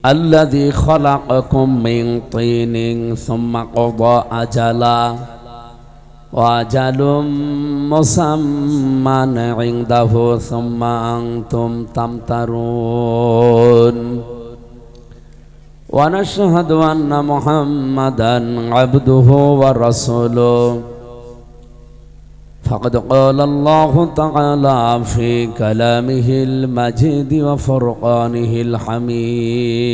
الذي خلقكم من طين ثم قضى أجلا وأجل مسمى عنده ثم أنتم تمترون ونشهد أن محمدا عبده ورسوله فقد قال الله تعالى في كلامه المجيد وفرقانه الحميد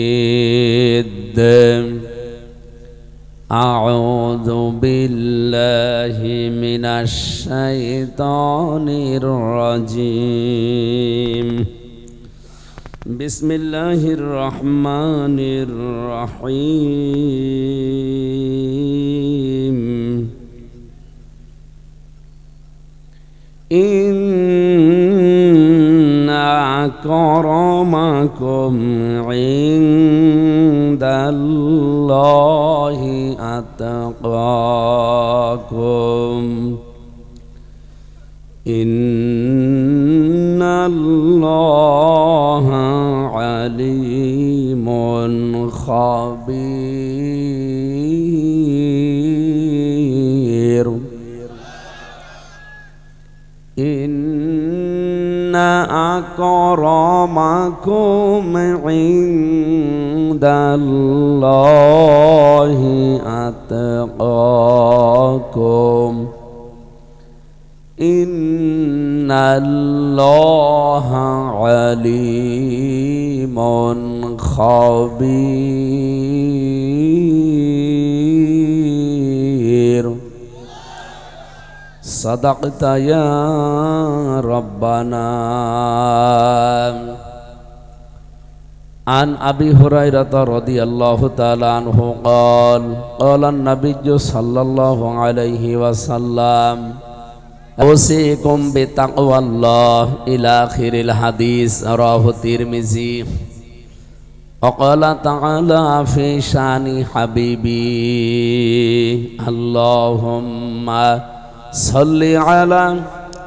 أعوذ بالله من الشيطان الرجيم بسم الله الرحمن الرحيم إن أكرمكم عند الله أتقاكم إن الله عليم خبير إن أكرمكم عند الله أتقاكم إن الله عليم خبير صدقت يا ربنا. عن أبي هريرة رضي الله تعالى عنه قال قال النبي صلى الله عليه وسلم أوصيكم بتقوى الله إلى آخر الحديث رواه الترمذي. وقال تعالى في شان حبيبي اللهم صل على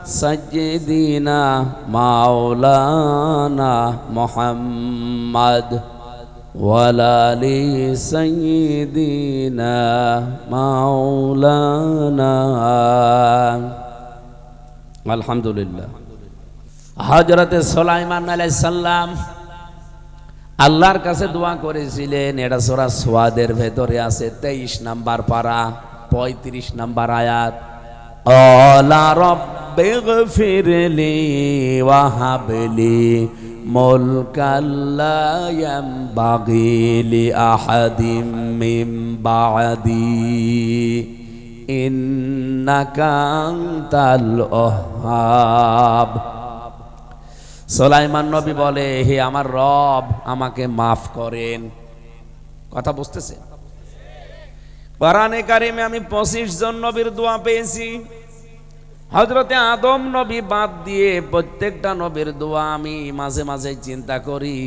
سيدنا مولانا محمد وعلى آل سيدنا مولانا. আলহামদুলিল্লাহ। হযরতে সুলাইমান আলাইহিস সালাম আল্লাহর কাছে দোয়া করেছিলেন। এটা সূরা সুয়াদের ভেতরে আছে 23 নাম্বার পারা 35 নাম্বার আয়াত। ক্বালা রাব্বিগফিরলি ওয়াহাবলি মুলকান লা ইয়ানবাগি লিআহাদিম মিন বা'দি ইন্নাকা আনতাল ওয়াহ্হাব। সুলাইমান নবী বলে, হে আমার রব, আমাকে মাফ করেন। কথা বুঝতেছে? কোরআনে কারিমে আমি 25 জন নবীর দোয়া পেয়েছি। হযরতে আদম নবী বাদ দিয়ে প্রত্যেকটা নবীর দোয়া আমি মাঝে মাঝে চিন্তা করি।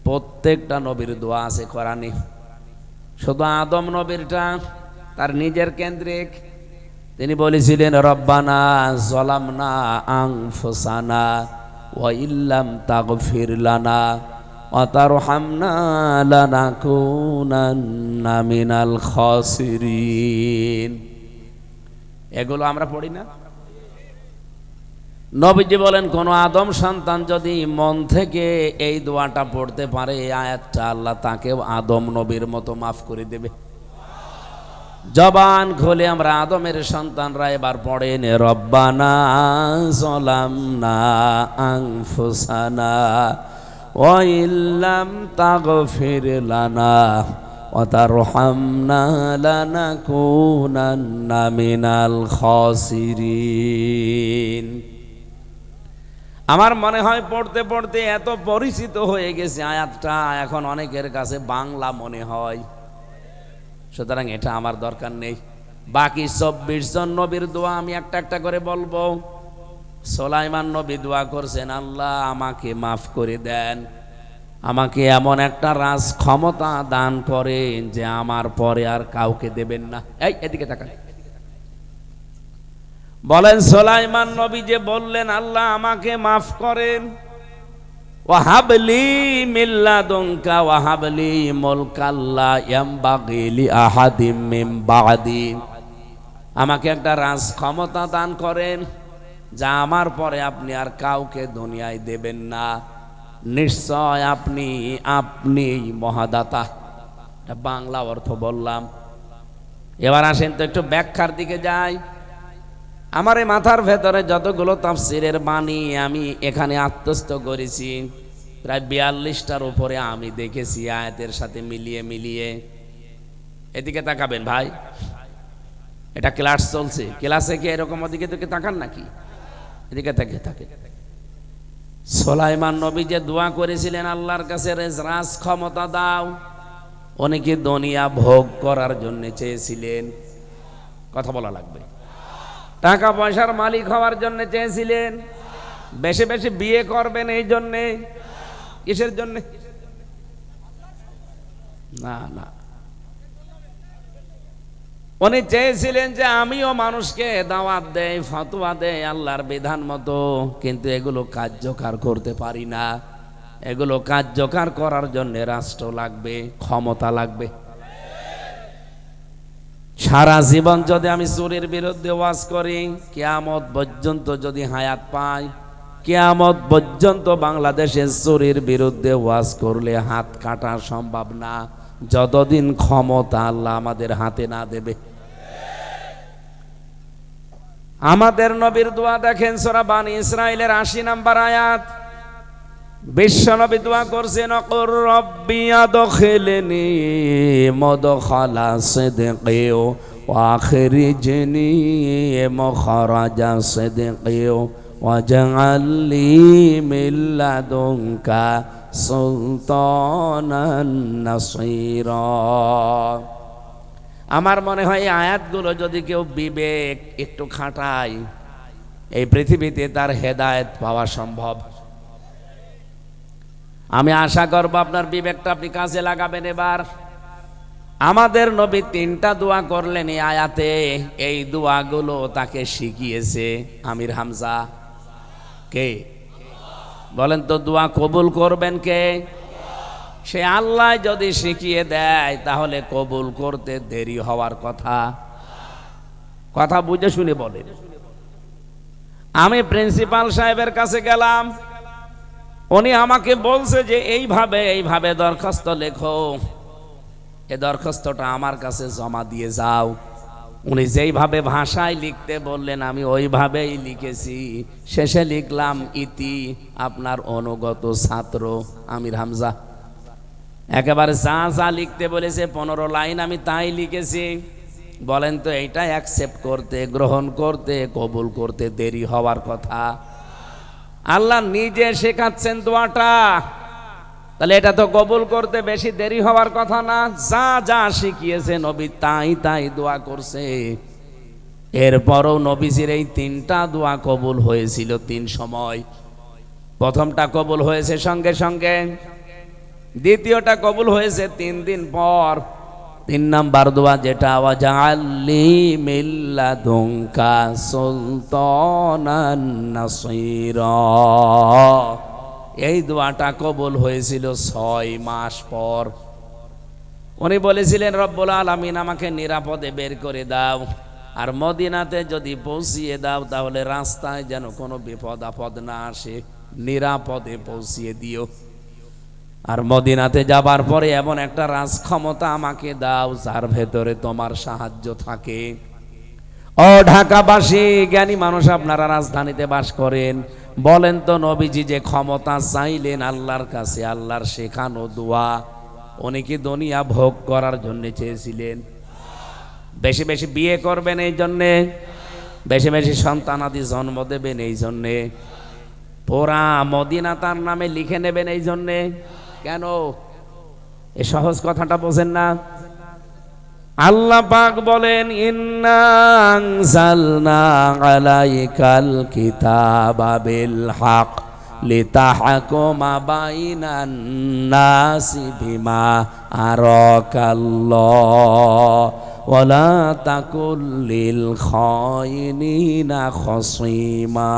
প্রত্যেকটা নবীর দোয়া আছে কোরআনে, শুধু আদম নবীরটা তার নিজের কেন্দ্রিক। তিনি বলেছিলেন, রব্বানা যালামনা আনফুসানা ওয়া ইল্লাম তাগফির লানা ওয়া তারহামনা লানাকুনান্না মিনাল খাসিরিন। এগুলো আমরা পড়ি না? নবীজি বলেন, কোন আদম সন্তান যদি মন থেকে এই দোয়াটা পড়তে পারে, এই আয়াতটা, আল্লাহ তাকেও আদম নবীর মতো মাফ করে দেবে। জবান খুলে আমরা আদমের সন্তানরা এবার পড়েন, রব্বানা যালামনা আনফুসানা ওয়া ইল্লাম তাগফির লানা ওয়া তারহামনা লানাকুনান্না মিনাল খাসিরিন। আমার মনে হয় পড়তে পড়তে এত পরিচিত হয়ে গেছে আয়াতটা, এখন অনেকের কাছে বাংলা মনে হয়। সুতরাং এটা আমার দরকার নেই। বাকি 24 জন নবীর দোয়া আমি একটা একটা করে বলবো। সুলাইমান নবী দোয়া করছেন, আল্লাহ আমাকে মাফ করে দেন, আমাকে এমন একটা রাজ ক্ষমতা দান করেন যে আমার পরে আর কাউকে দেবেন না। এই এদিকে তাকান। বলেন সুলাইমান নবী যে বললেন আল্লাহ আমাকে মাফ করেন, ওয়াহাবলি মিন লাদুনকা ওয়াহাবলি মুলকাল লা ইয়ামবাগি লি আহাদিম মিন বা'দি, আমাকে একটা রাজ ক্ষমতা দান করেন যা আমার পরে আপনি আর কাউকে দুনিয়ায় দেবেন না। নিশ্চয় আপনি আপনি মহাদাতা। এটা বাংলা অর্থ বললাম। এবার আসেন তো একটু ব্যাখ্যার দিকে যাই। আমার এই মাথার ভেতরে যতগুলো তাফসীরের বাণী আমি এখানে আত্মস্থ করেছি, প্রায় 42টার উপরে আমি দেখেছি আয়াতের সাথে মিলিয়ে মিলিয়ে। এদিকে তাকাবেন ভাই, এটা ক্লাস চলছে, ক্লাসে কি এরকম ওদিকে দিকে তাকান নাকি? এদিকে থাকে। সুলাইমান নবী যে দোয়া করেছিলেন আল্লাহর কাছে রাজ ক্ষমতা দাও, উনি কি দুনিয়া ভোগ করার জন্য চেয়েছিলেন? কথা বলা লাগবে। টাকা পয়সার মালিক হওয়ার জন্য চেয়েছিলেন? বেশি বেশি বিয়ে করবেন এই জন্যে? কিসের জন্য? না, উনি চেয়েছিলেন যে আমিও মানুষকে দাওয়াত দেই, ফতোয়া দেই আল্লাহর বিধান মতো, কিন্তু এগুলো কার্যকর করতে পারি না। এগুলো কার্যকর করার জন্য রাষ্ট্র লাগবে, ক্ষমতা লাগবে। সারা জীবন যদি আমি চুরির বিরুদ্ধে ওয়াজ করি, কিয়ামত পর্যন্ত যদি হায়াত পাই, কিয়ামত পর্যন্ত বাংলাদেশে চুরির বিরুদ্ধে ওয়াজ করলে হাত কাটা সম্ভব না, যতদিন ক্ষমতা আল্লাহ আমাদের হাতে না দেবে। আমাদের নবীর দোয়া দেখেন, সূরা বানী ইসরাঈলের 80 নম্বর আয়াত। বিশ্ব নবী দোয়া করছেন, অকুর রব্বি আদখিলনি মুদখালা সিদকি ওয়া আখরিজনি মুখরাজা সিদকি ওয়াজআল লি মিন লাদুনকা সুলতানান নাসীরা। আমার মনে হয় এই আয়াতগুলো যদি কেউ বিবেক একটু খাটায়, এই পৃথিবীতে তার হেদায়েত পাওয়া সম্ভব। আমি আশা করব আপনার বিবেকটা আপনি কাজে লাগাবেন। এবার আমাদের নবী 3টা দোয়া করলেন এই আয়াতে। এই দোয়াগুলো তাকে শিখিয়েছে আমির হামজা। কে বলেন তো? দোয়া কবুল করবেন কে? সে আল্লাহ যদি শিখিয়ে দেয় তাহলে কবুল করতে দেরি হওয়ার কথা বুঝে শুনে বলেন। আমি প্রিন্সিপাল সাহেবের কাছে গেলাম, উনি আমাকে বলছে যে এইভাবে দরখাস্ত লেখো, এই দরখাস্তটা আমার কাছে জমা দিয়ে যাও। উনি যেইভাবে ভাষায় লিখতে বললেন আমি ওইভাবেই লিখেছি। শেষে লিখলাম, ইতি আপনার অনুগত ছাত্র আমির হামজা। একেবারে যা লিখতে বলেছে 15 লাইন আমি তাই লিখেছি। বলেন তো এইটা অ্যাকসেপ্ট করতে, গ্রহণ করতে, কবুল করতে দেরি হওয়ার কথা? আল্লাহ নিজে শেখাচ্ছেন দোয়াটা, তাহলে এটা তো কবুল করতে বেশি দেরি হওয়ার কথা না। যা শিখিয়েছে নবী তাই দোয়া করছে। এরপরও নবীজির এই 3টা দোয়া কবুল হয়েছিল 3 সময়। প্রথমটা কবুল হয়েছে সঙ্গে সঙ্গে, দ্বিতীয়টা কবুল হয়েছে 3 দিন পর। 3 নাম্বার দোয়া যেটা, ওয়াজআল লি মিন লাদুনকা সুলতানান নাসীরা, এই দোয়াটা কবুল হয়েছিল 6 মাস পর। উনি বলেছিলেন, রব্বুল আলামিন আমাকে নিরাপদে বের করে দাও, আর মদিনাতে যদি পৌঁছিয়ে দাও তাহলে রাস্তায় যেন কোনো বিপদ আপদ না আসে, নিরাপদে পৌঁছিয়ে দিও। আর মদিনাতে যাবার পরে এমন একটা রাজ ক্ষমতা আমাকে দাও যার ভেতরে তোমার সাহায্য থাকে। ও ঢাকাবাসী, জ্ঞানী মানুষ আপনারা রাজধানীতে বাস করেন, বলেন তো নবীজি যে ক্ষমতা চাইলেন আল্লাহর কাছে, আল্লাহর শেখানো দোয়া, উনি কি দুনিয়া ভোগ করার জন্য চেয়েছিলেন? বেশি বেশি বিয়ে করবেন এই জন্যে? বেশি বেশি সন্তানাদি জন্ম দেবেন এই জন্যে? পুরা মদিনা তার নামে লিখে নেবেন এই জন্যে? কেন? এই সহজ কথাটা বোঝেন না? আল্লাহ পাক বলেন, ইন্না আনজালনা আলাইকাল কিতাবা বিল হক লিতাহকুমা বাইনান নাসি বিমা আরাকাল্লাহ ওয়ালা তাকুল লিল খায়িনিনা খাসীমা।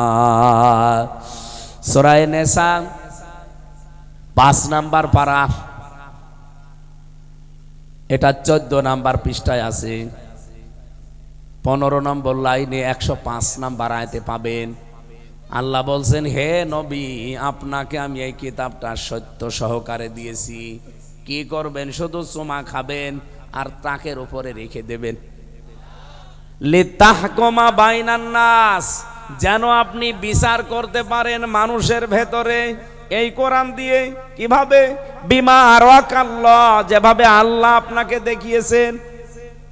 সূরা নিসা 5 নাম্বার পারা, এটা 14 নাম্বার পৃষ্ঠায় আছে। 15 নম্বর লাইনে 105 নাম্বার আয়াতে পাবেন। আল্লাহ বলছেন, হে নবী, আপনাকে আমি এই কিতাবটা সত্য সহকারে দিয়েছি। কি করবেন? শুধু চুমা খাবেন আর তাকের উপরে রেখে দেবেন। লিতাহকুমা বাইনান নাস, যেন আপনি বিচার করতে পারেন মানুষের ভেতরে এই কোরআন দিয়ে। কিভাবে? বিমা আরাকাল্লাহ, যেভাবে আল্লাহ আপনাকে দেখিয়েছেন।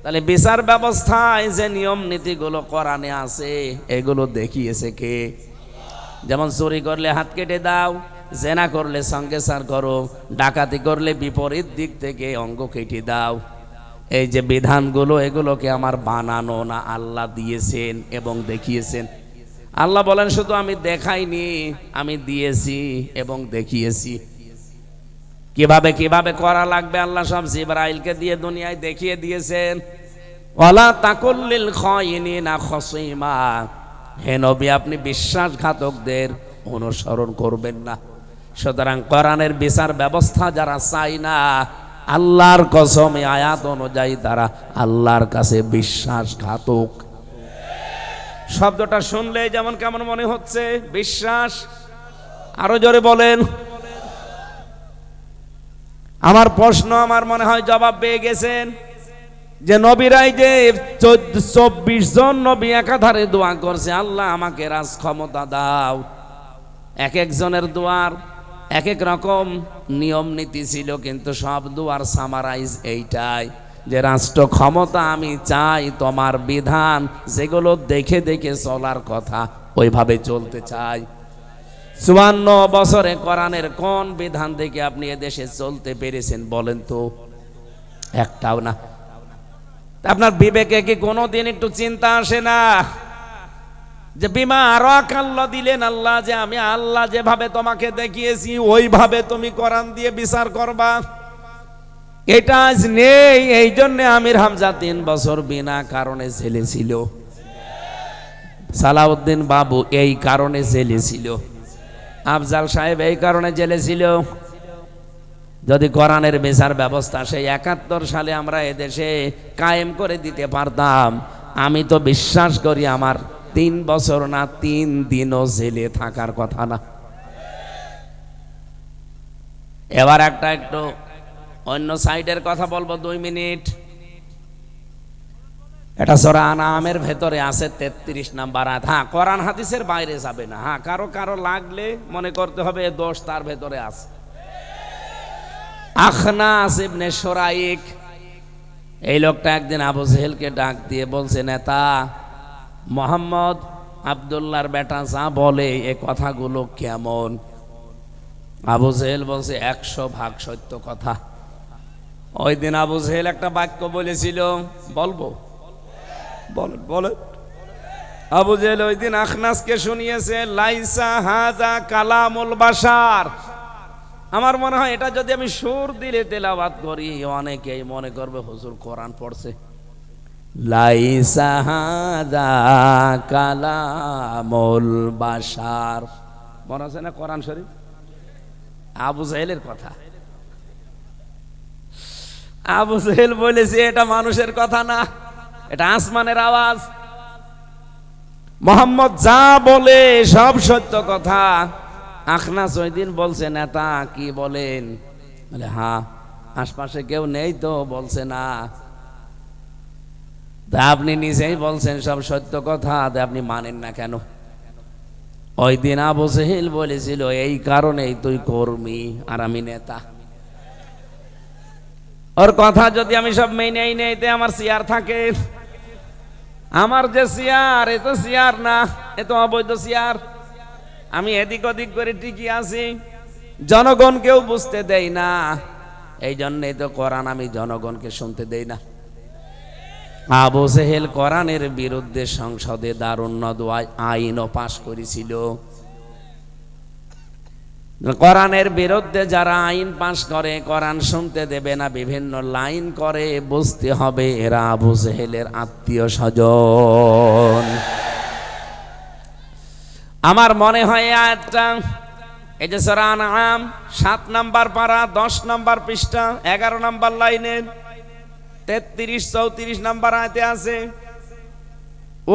তাহলে বিচার ব্যবস্থায় যে নিয়ম নীতিগুলো কোরআনে আছে, এগুলো দেখিয়েছে কে? যেমন চুরি করলে হাত কেটে দাও, জেনা করলে সঙ্গে সার করো, ডাকাতি করলে বিপরীত দিক থেকে অঙ্গ কেটে দাও। এই যে বিধানগুলো, এগুলোকে আমার বানানো না, আল্লাহ দিয়েছেন এবং দেখিয়েছেন। আল্লাহ বলেন, শুধু আমি দেখাইনি, আমি দিয়েছি এবং দেখিয়েছি। কিভাবে কিভাবে করা লাগবে আল্লাহ সব জিবরাইলকে দিয়ে দুনিয়ায় দেখিয়ে দিয়েছেন। ওয়ালা তাকুল্লিল খায়িনিনা খাসিমা, হে নবী, আপনি বিশ্বাসঘাতকদের অনুসরণ করবেন না। সুতরাং কোরআনের বিচার ব্যবস্থা যারা চাই না, আল্লাহর কসম, এই আয়াত অনুযায়ী তারা আল্লাহর কাছে বিশ্বাসঘাতক। শব্দটা শুনলে যেমন কেমন মনে হচ্ছে? বিশ্বাস। আরো জোরে বলেন। আমার প্রশ্ন, আমার মনে হয় জবাব পেয়ে গেছেন যে নবীরাই যে 24 জন নবী একাধারে দোয়া করছে, আল্লাহ আমাকে রাজ ক্ষমতা দাও। এক একজনের দোয়ার এক এক রকম নিয়ম নীতি ছিল, কিন্তু সব দোয়ার সামারাইজ এইটাই যে রাষ্ট্র ক্ষমতা আমি চাই, তোমার বিধান যেগুলো দেখে দেখে চলার কথা ওইভাবে চলতে চাই। 54 বছরে কোরআনের কোন বিধান দেখে আপনি এদেশে চলতে পেরেছেন বলেন তো? একটাও না। আপনার বিবেকে কি কোনোদিন একটু চিন্তা আসে না যে বিমা আরাকাল্লাহ দিলেন আল্লাহ, যে আমি আল্লাহ যেভাবে তোমাকে দেখিয়েছি ওইভাবে তুমি কোরআন দিয়ে বিচার করবা? এটা আজ নেই। এই জন্য আমির হামজা 3 বছর বিনা কারণে জেলে ছিল। সালাউদ্দিন বাবু এই কারণে জেলে ছিল। আফজাল সাহেব এই কারণে জেলে ছিল। যদি কোরআনের বিচার ব্যবস্থা সেই 71 সালে আমরা এদেশে কায়েম করে দিতে পারতাম, আমি তো বিশ্বাস করি আমার 3 বছর না 3 দিনও জেলে থাকার কথা না। এবার একটু অন্য সাইডের কথা বলবো 2 মিনিট। এটা সূরা আনামের ভেতরে আছে 33 নাম্বার আয়াত। হ্যাঁ, কোরআন হাদিসের বাইরে যাবে না। হ্যাঁ, কারো লাগলে মনে করতে হবে দোষ তার ভেতরে আছে। আখনাস ইবনে শুরাইক, এই লোকটা একদিন আবু জেহেলকে ডাক দিয়ে বলছে, নেতা, মোহাম্মদ আব্দুল্লাহর বেটা যা বলে এ কথাগুলো কেমন? আবু জেহেল বলছে 100% সত্য কথা। ওই দিন আবু জেহেল একটা বাক্য বলেছিল, বলবো? বলেন। আবু জেহেল ওই দিন আখনাসকে শুনিয়েছে, লাইসা হাযা কালামুল বাশার। আমার মনে হয় এটা যদি আমি সুর দিলে তেলাওয়াত করি, অনেকেই মনে করবে হুজুর কোরআন পড়ছে। লাইসা হাযা কালামুল বাশার, মনে আছে না কোরআন শরীফ? আবু জেহেলের কথা। আবু জেহেল বলেছে এটা মানুষের কথা না, এটা আসমানের আওয়াজ। মোহাম্মদ যা বলে সব সত্য কথা। আখনাস ওই দিন বলছে, নেতা কি বলেন? বলে, হ্যাঁ, আশপাশে কেউ নেই তো? বলছে না। তা আপনি নিজেই বলছেন সব সত্য কথা, আপনি মানেন না কেন? ওই দিন আবু জেহেল বলেছিল, এই কারণেই তুই কর্মী আর আমি নেতা। ওর কথা যদি আমি সব মেনেই নেই, আমার চেয়ার থাকে। আমার যে চেয়ার, এ তো চেয়ার না, এ তো অবৈধ চেয়ার। আমি এদিক ওদিক করে টিকি আছি, জনগণকেও বুঝতে দেই না। এই জন্যই তো কোরআন আমি জনগণকে শুনতে দেই না। আবু জেহেল কোরআনের বিরুদ্ধে সংসদে দারুণ আইনও পাশ করেছিল। কোরআনের বিরুদ্ধে যারা আইন পাশ করে, কোরআন শুনতে দেবে না, বিভিন্ন লাইন করে, বুঝতে হবে এরা আবু জেহেলের আত্মীয় স্বজন। আমার মনে হয় আয়াতটা এই যে সূরা আনআম 7 নাম্বার পারা 10 নাম্বার পৃষ্ঠা 11 নাম্বার লাইনে 33 34 নাম্বার আয়াতে আছে,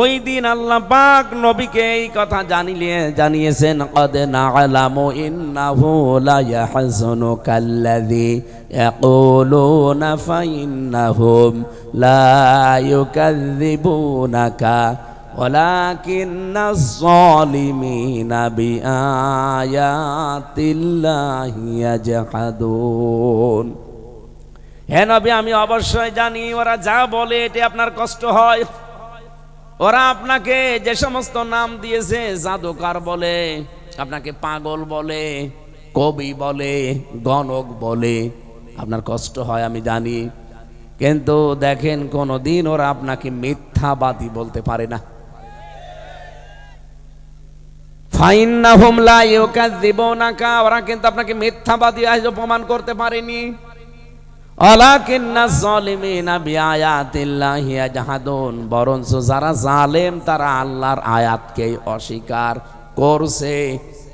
ওই দিন আল্লাহ পাক নবীকে এই কথা জানিয়েছেন, কদ না'লামু ইন্নাহু লা ইয়াহযুনুকাল্লাযী ইয়াকুলুনা ফাইন্নাহুম লা ইউকাযযিবুনাকা ওয়ালাকিন্নাজ যালিমিনা বিআয়াতিল্লাহি ইয়াজহাদুন। হে নবী, আমি অবশ্যই জানি ওরা যা বলে এতে আপনার কষ্ট হয়। ওরা আপনাকে যে সমস্ত নাম দিয়েছে, জাদুকর বলে, আপনাকে পাগল বলে, কবি বলে, গণক বলে, আপনার কষ্ট হয় আমি জানি। কিন্তু দেখেন কোনদিন ওরা আপনাকে মিথ্যাবাদী বলতে পারে না। ফাইন্নাহুম লা ইউকাযযিবুনাকা, ওরা কিন্তু আপনাকে মিথ্যাবাদী আজও প্রমাণ করতে পারেনি। ওয়ালাকিন্নাজ যালিমিনা বিআয়াতিল্লাহি ইয়াজহাদুন, বরঞ্চ যারা জালেম তারা আল্লাহর আয়াতকে অস্বীকার করছে,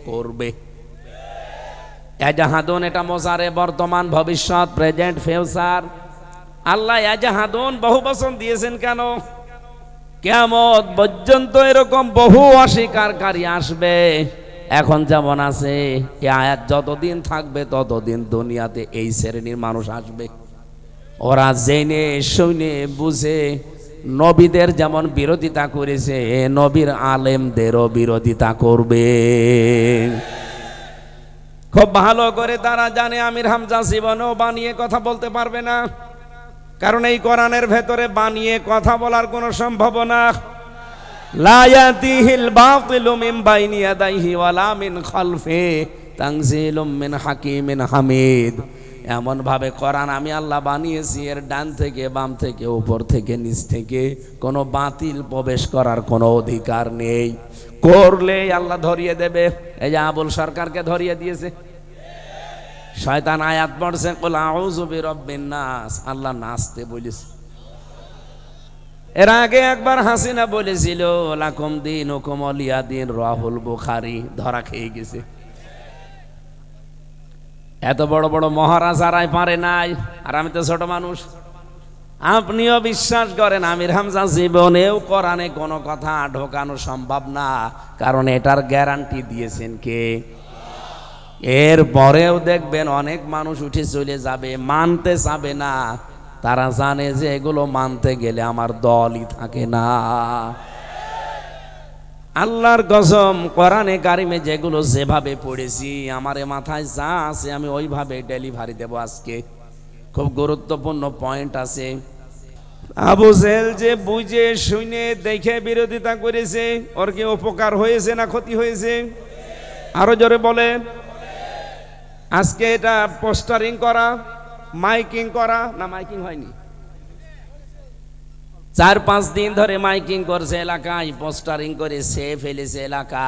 করবে। ইয়াজহাদুন এটা মোজারে, বর্তমান, ভবিষ্যৎ, প্রেজেন্ট, ফিউচার। আল্লাহ ইয়াজহাদুন বহু বচন দিয়েছেন কেন? কিয়ামত পর্যন্ত এরকম বহু অস্বীকারী আসবে। এখন যেমন আছে, এই আয়াত যতদিন থাকবে ততদিন দুনিয়াতে এই শ্রেণীর মানুষ আসবে। ওরা জেনে শুনে বুঝে নবীদের যেমন বিরোধিতা করেছে, নবীর আলেমদেরও বিরোধিতা করবে। খুব ভালো করে তারা জানে আমির হামজা জীবনেও বানিয়ে কথা বলতে পারবে না, কারণ এই কোরআনের ভেতরে বানিয়ে কথা বলার কোনো সম্ভাবনা। লা ইয়াতিহিল বাতিলু মিন বাইনি ইয়াদাইহি ওয়ালা মিন খালফি তানজিলুম মিন হাকিমিন হামিদ। এমন ভাবে কোরআন আমি আল্লাহ বানিয়েছি, এর ডান থেকে বাম থেকে উপর থেকে নিচ থেকে কোনো বাতিল প্রবেশ করার কোনো অধিকার নেই। করলে আল্লাহ ধরিয়ে দেবে। এই যে আবুল সরকারকে ধরিয়ে দিয়েছে, শয়তান আয়াত পড়ছে, কুল আউযু বিরাব্বিন নাস, আল্লাহ নাচতে বলেছে। এর আগে একবার হাসিনা বলেছিল লাকুম দীনুকুম ওয়ালিয়া দীন, রাহুল বুখারী, ধরা খেয়ে গেছে। এত বড় বড় মহারাজারাই পারে নাই, আর আমি তো ছোট মানুষ। আপনিও বিশ্বাস করেন আমির হামজা জীবনেও কোরআনে কোনো কথা ঢোকানো সম্ভব না, কারণ এটার গ্যারান্টি দিয়েছেন কে? এর পরেও দেখবেন অনেক মানুষ উঠে চলে যাবে, মানতে চাবে না। তারা জানে যে এগুলো মানতে গেলে আমার দলই থাকে না। আল্লাহর কসম, কোরআনে কারিমে যেগুলো যেভাবে পড়েছি, আমার মাথায় যা আছে আমি ওইভাবে ডেলিভারি দেব। আজকে খুব গুরুত্বপূর্ণ পয়েন্ট আছে। আবু জেহেল যে বুঝে শুনে দেখে বিরোধিতা করেছে, ওর কি উপকার হয়েছে না ক্ষতি হয়েছে? আরো জোরে বলেন। আজকে এটা পোস্টারিং করা, মাইকিং করা, না মাইকিং হয়নি, 4-5 দিন ধরে মাইকিং করছে এলাকায়, পোস্টারিং করে সে ফেলেছে এলাকা,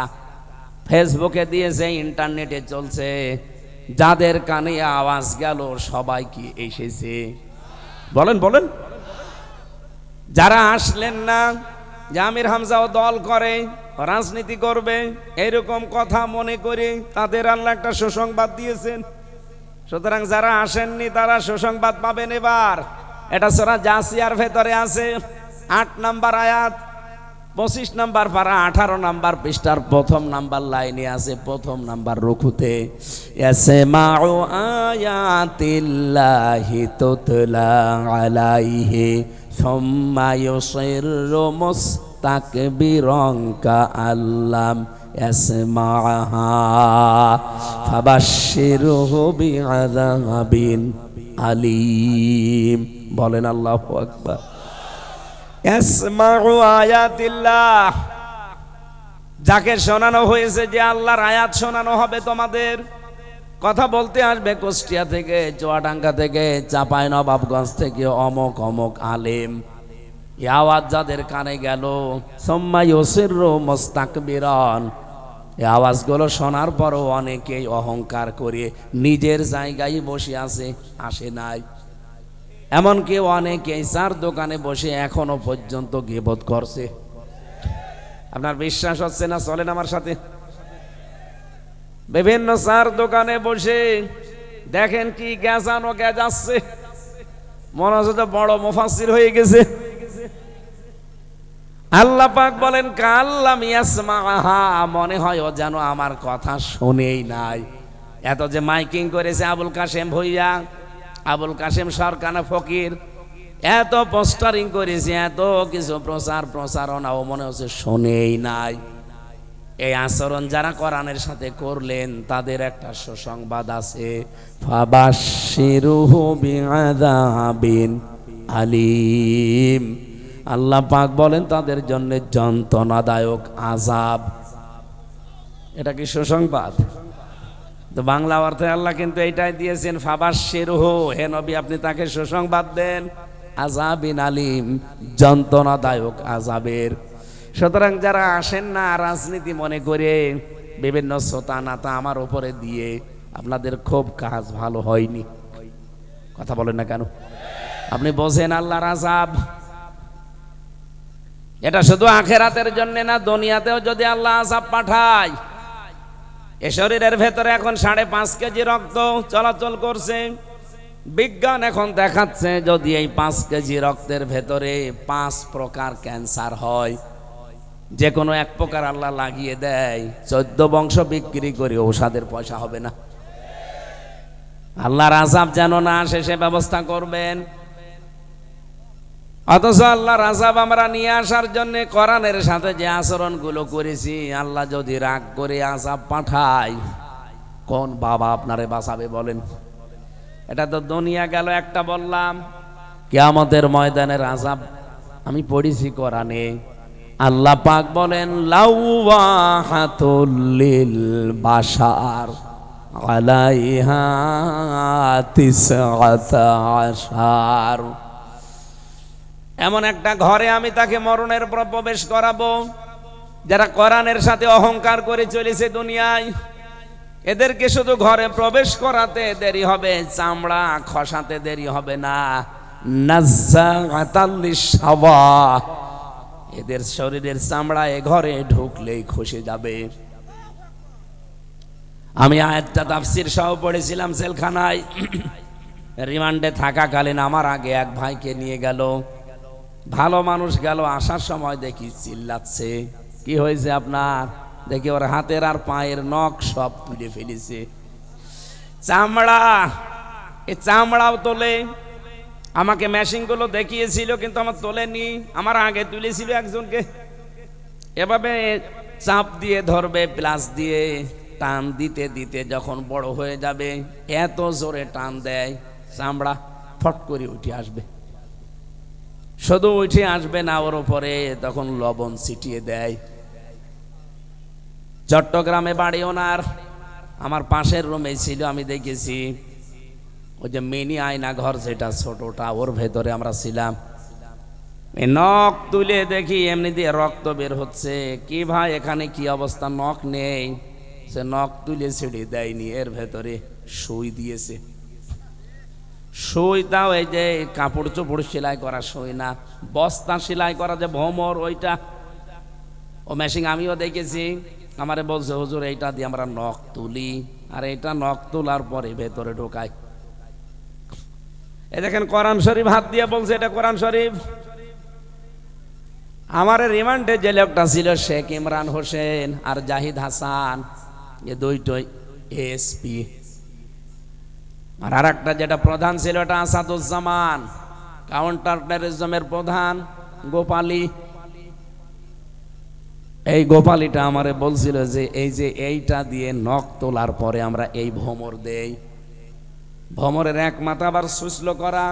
ফেসবুকে দিয়েছে, ইন্টারনেটে চলছে। যাদের কানে আওয়াজ গেল সবাই কি এসেছে? বলেন বলেন। যারা আসলেন না, যে আমির হামজাও দল করে, রাজনীতি করবে, এরকম কথা মনে করে তাদের আল্লাহ একটা সুসংবাদ দিয়েছেন। সুতরাং যারা আসেননি তারা সুসংবাদ পাবেন এবার। এটা সূরা জাসিয়ার ভেতরে আছে, 8 নাম্বার আয়াত, 25 নাম্বার পারা, 18 নাম্বার পৃষ্ঠার 1ম নাম্বার লাইনে আছে, 1ম নাম্বার রুকুতে, ইয়াসমাউ আয়াতিল্লাহি তুতলা আলাইহি সুম্মা ইউসিরু মুস্তাকবিরান কাআল্লাম ইয়াসমাহা ফাবাশশিরহু বিআযাবিন আলিম। বলেন আল্লাহু আকবার। ইয়াসমাউ আয়াতিল্লাহ, যাকে শোনানো হয়েছে যে আল্লাহর আয়াত শোনানো হবে তোমাদের। কথা বলতে আসবে কুষ্টিয়া থেকে, চুয়াডাঙ্গা থেকে, চাঁপাইনবাবগঞ্জ থেকে, অমক অমক আলেম। এই আওয়াজ যাদের কানে গেল, সুম্মা ইউসিরু মুস্তাকবিরান, এই আওয়াজগুলো শোনার পরও অনেকেই অহংকার করে নিজের জায়গায় বসে আছে, আসে নাই। এমনকি অনেকে চার দোকানে বসে এখনো পর্যন্ত গীবত করছে। আপনার বিশ্বাস হচ্ছে না? চলেন আমার সাথে। বিভিন্ন চার দোকানে বসে দেখেন কি গেজানো গেজাচ্ছে, মনে হচ্ছে তো বড় মুফাসসির হয়ে গেছে। আল্লাহ পাক বলেন কাল্লাম ইয়াসমাহা, মনে হয় ও যেন আমার কথা শুনেই নাই। এত যে মাইকিং করেছে আবুল কাশেম ভুইয়া, আবুল কাশেম সরকানা ফকির, এত পোস্টারিং করেছে, এত কিছু প্রচারণা, ও মনে হচ্ছে শুনেই নাই। এই আচরণ যারা কোরআনের সাথে করলেন তাদের একটা সুসংবাদ আছে, ফাবাশশিরুহু বিআযাবিন আলীম। আল্লাহ পাক বলেন তাদের জন্য যন্ত্রণাদায়ক আযাব। এটা কি সুসংবাদ? তো বাংলা অর্থে আল্লাহ কিন্তু এইটাই দিয়েছেন, ফাবাশশিরুহু, হে নবী আপনি তাকে সুসংবাদ দেন, আযাবিন আলীম, যন্ত্রণাদায়ক আযাবের। সুতরাং যারা আসেন না রাজনীতি মনে করে বিভিন্ন শ্রোতা নাতা আমার উপরে দিয়ে, আপনাদের খুব কাজ ভালো হয়নি। কথা বলেন না কেন? আপনি বোঝেন আল্লাহর আযাব এটা শুধু আখেরাতের জন্য না, দুনিয়াতেও যদি আল্লাহ আযাব পাঠায়। এ শরীরের ভেতরে এখন 5.5 কেজি রক্ত চলাচল করছে। বিজ্ঞান এখন দেখাচ্ছে যদি এই 5 কেজি রক্তের ভেতরে 5 প্রকার ক্যান্সার হয়, যে কোনো এক প্রকার আল্লাহ লাগিয়ে দেয়, 14 বংশ বিক্রি করে ঔষধের পয়সা হবে না। আল্লাহর আযাব যেন না আসে সে ব্যবস্থা করবেন। অথচ আল্লাহর আযাব আমরা নিয়ে আসার জন্য কোরআনের সাথে যে আচরণগুলো করেছি, আল্লাহ যদি রাগ করে আযাব পাঠায়, কোন বাবা আপনারে বাঁচাবে বলেন? এটা তো দুনিয়া গেল একটা, বললাম কিয়ামতের ময়দানের আযাব আমি পড়েছি কোরআনে। আল্লাহ পাক বলেন লাওয়াহাতুল লিল বাশার আলাইহা 19। এমন একটা ঘরে আমি তাকে মরণের পর প্রবেশ করাবো। যারা কোরআনের সাথে অহংকার করে চলেছে দুনিয়ায়, এদেরকে শুধু ঘরে প্রবেশ করাতে দেরি হবে, চামড়া খসাতে দেরি হবে না। নাযাআতাল লিশাওয়া, এদের শরীরের চামড়া এ ঘরে ঢুকলেই খসে যাবে। আমি আয়াতটা তাফসীর সহ পড়েছিলাম জেলখানায়। রিমান্ডে থাকাকালীন আমার আগে এক ভাইকে নিয়ে গেল, ভালো মানুষ গেল, আসার সময় দেখি চিল্লাচ্ছে। কি হয়েছে আপনার? দেখি ওর হাতের আর পায়ের নখ সব তুলে ফেলেছে, চামড়া, এই চামড়াও তোলে। আমাকে মেশিনগুলো দেখিয়েছিল কিন্তু আমার তোলেনি, আমার আগে তুলেছিল একজনকে। এভাবে চাপ দিয়ে ধরবে, প্লাস দিয়ে টান দিতে দিতে যখন বড় হয়ে যাবে, এত জোরে টান দেয় চামড়া ফট করে উঠে আসবে। শুধু উঠে আসবে না, ওর উপরে তখন লবণ ছিটিয়ে দেয়। চট্টগ্রামে বাড়ি ওনার, আমার পাশের রুমে ছিল, আমি দেখেছি। ওই যে মিনি আয়না ঘর যেটা ছোটটা, ওর ভেতরে আমরা ছিলাম। নখ তুলে দেখি এমনি দিয়ে রক্ত বের হচ্ছে। কি ভাই এখানে কি অবস্থা? নখ নেই। সে নখ তুলে ছিঁড়ে দেয়নি, এর ভেতরে সুই দিয়েছে। সুইটাও এই যে কাপড় চোপড় সেলাই করা সুই না, বস্তা সেলাই করা যে ভোমর, ওইটা। ও মেশিন আমিও দেখেছি। আমারে বলছে হুজুর এইটা দিয়ে আমরা নখ তুলি, আর এটা নখ তোলার পরে ভেতরে ঢোকাই। এই দেখেন কোরআন শরীফ হাত দিয়ে বলছে এটা কোরআন শরীফ। আমার রিমান্ডে যে লোকটা ছিল শেখ ইমরান হোসেন আর জাহিদ হাসান, এ দুইটাই এসপি। আর একটা যেটা প্রধান ছিল এটা আসাদুজ্জামান, কাউন্টার টেররিজমের প্রধান গোপালী। এই গোপালীটা আমারে বলছিল যে এই যে এইটা দিয়ে নখ তোলার পরে আমরা এই ভোমর দেই। ভোমরের এক মাথা আবার সুসলো করা,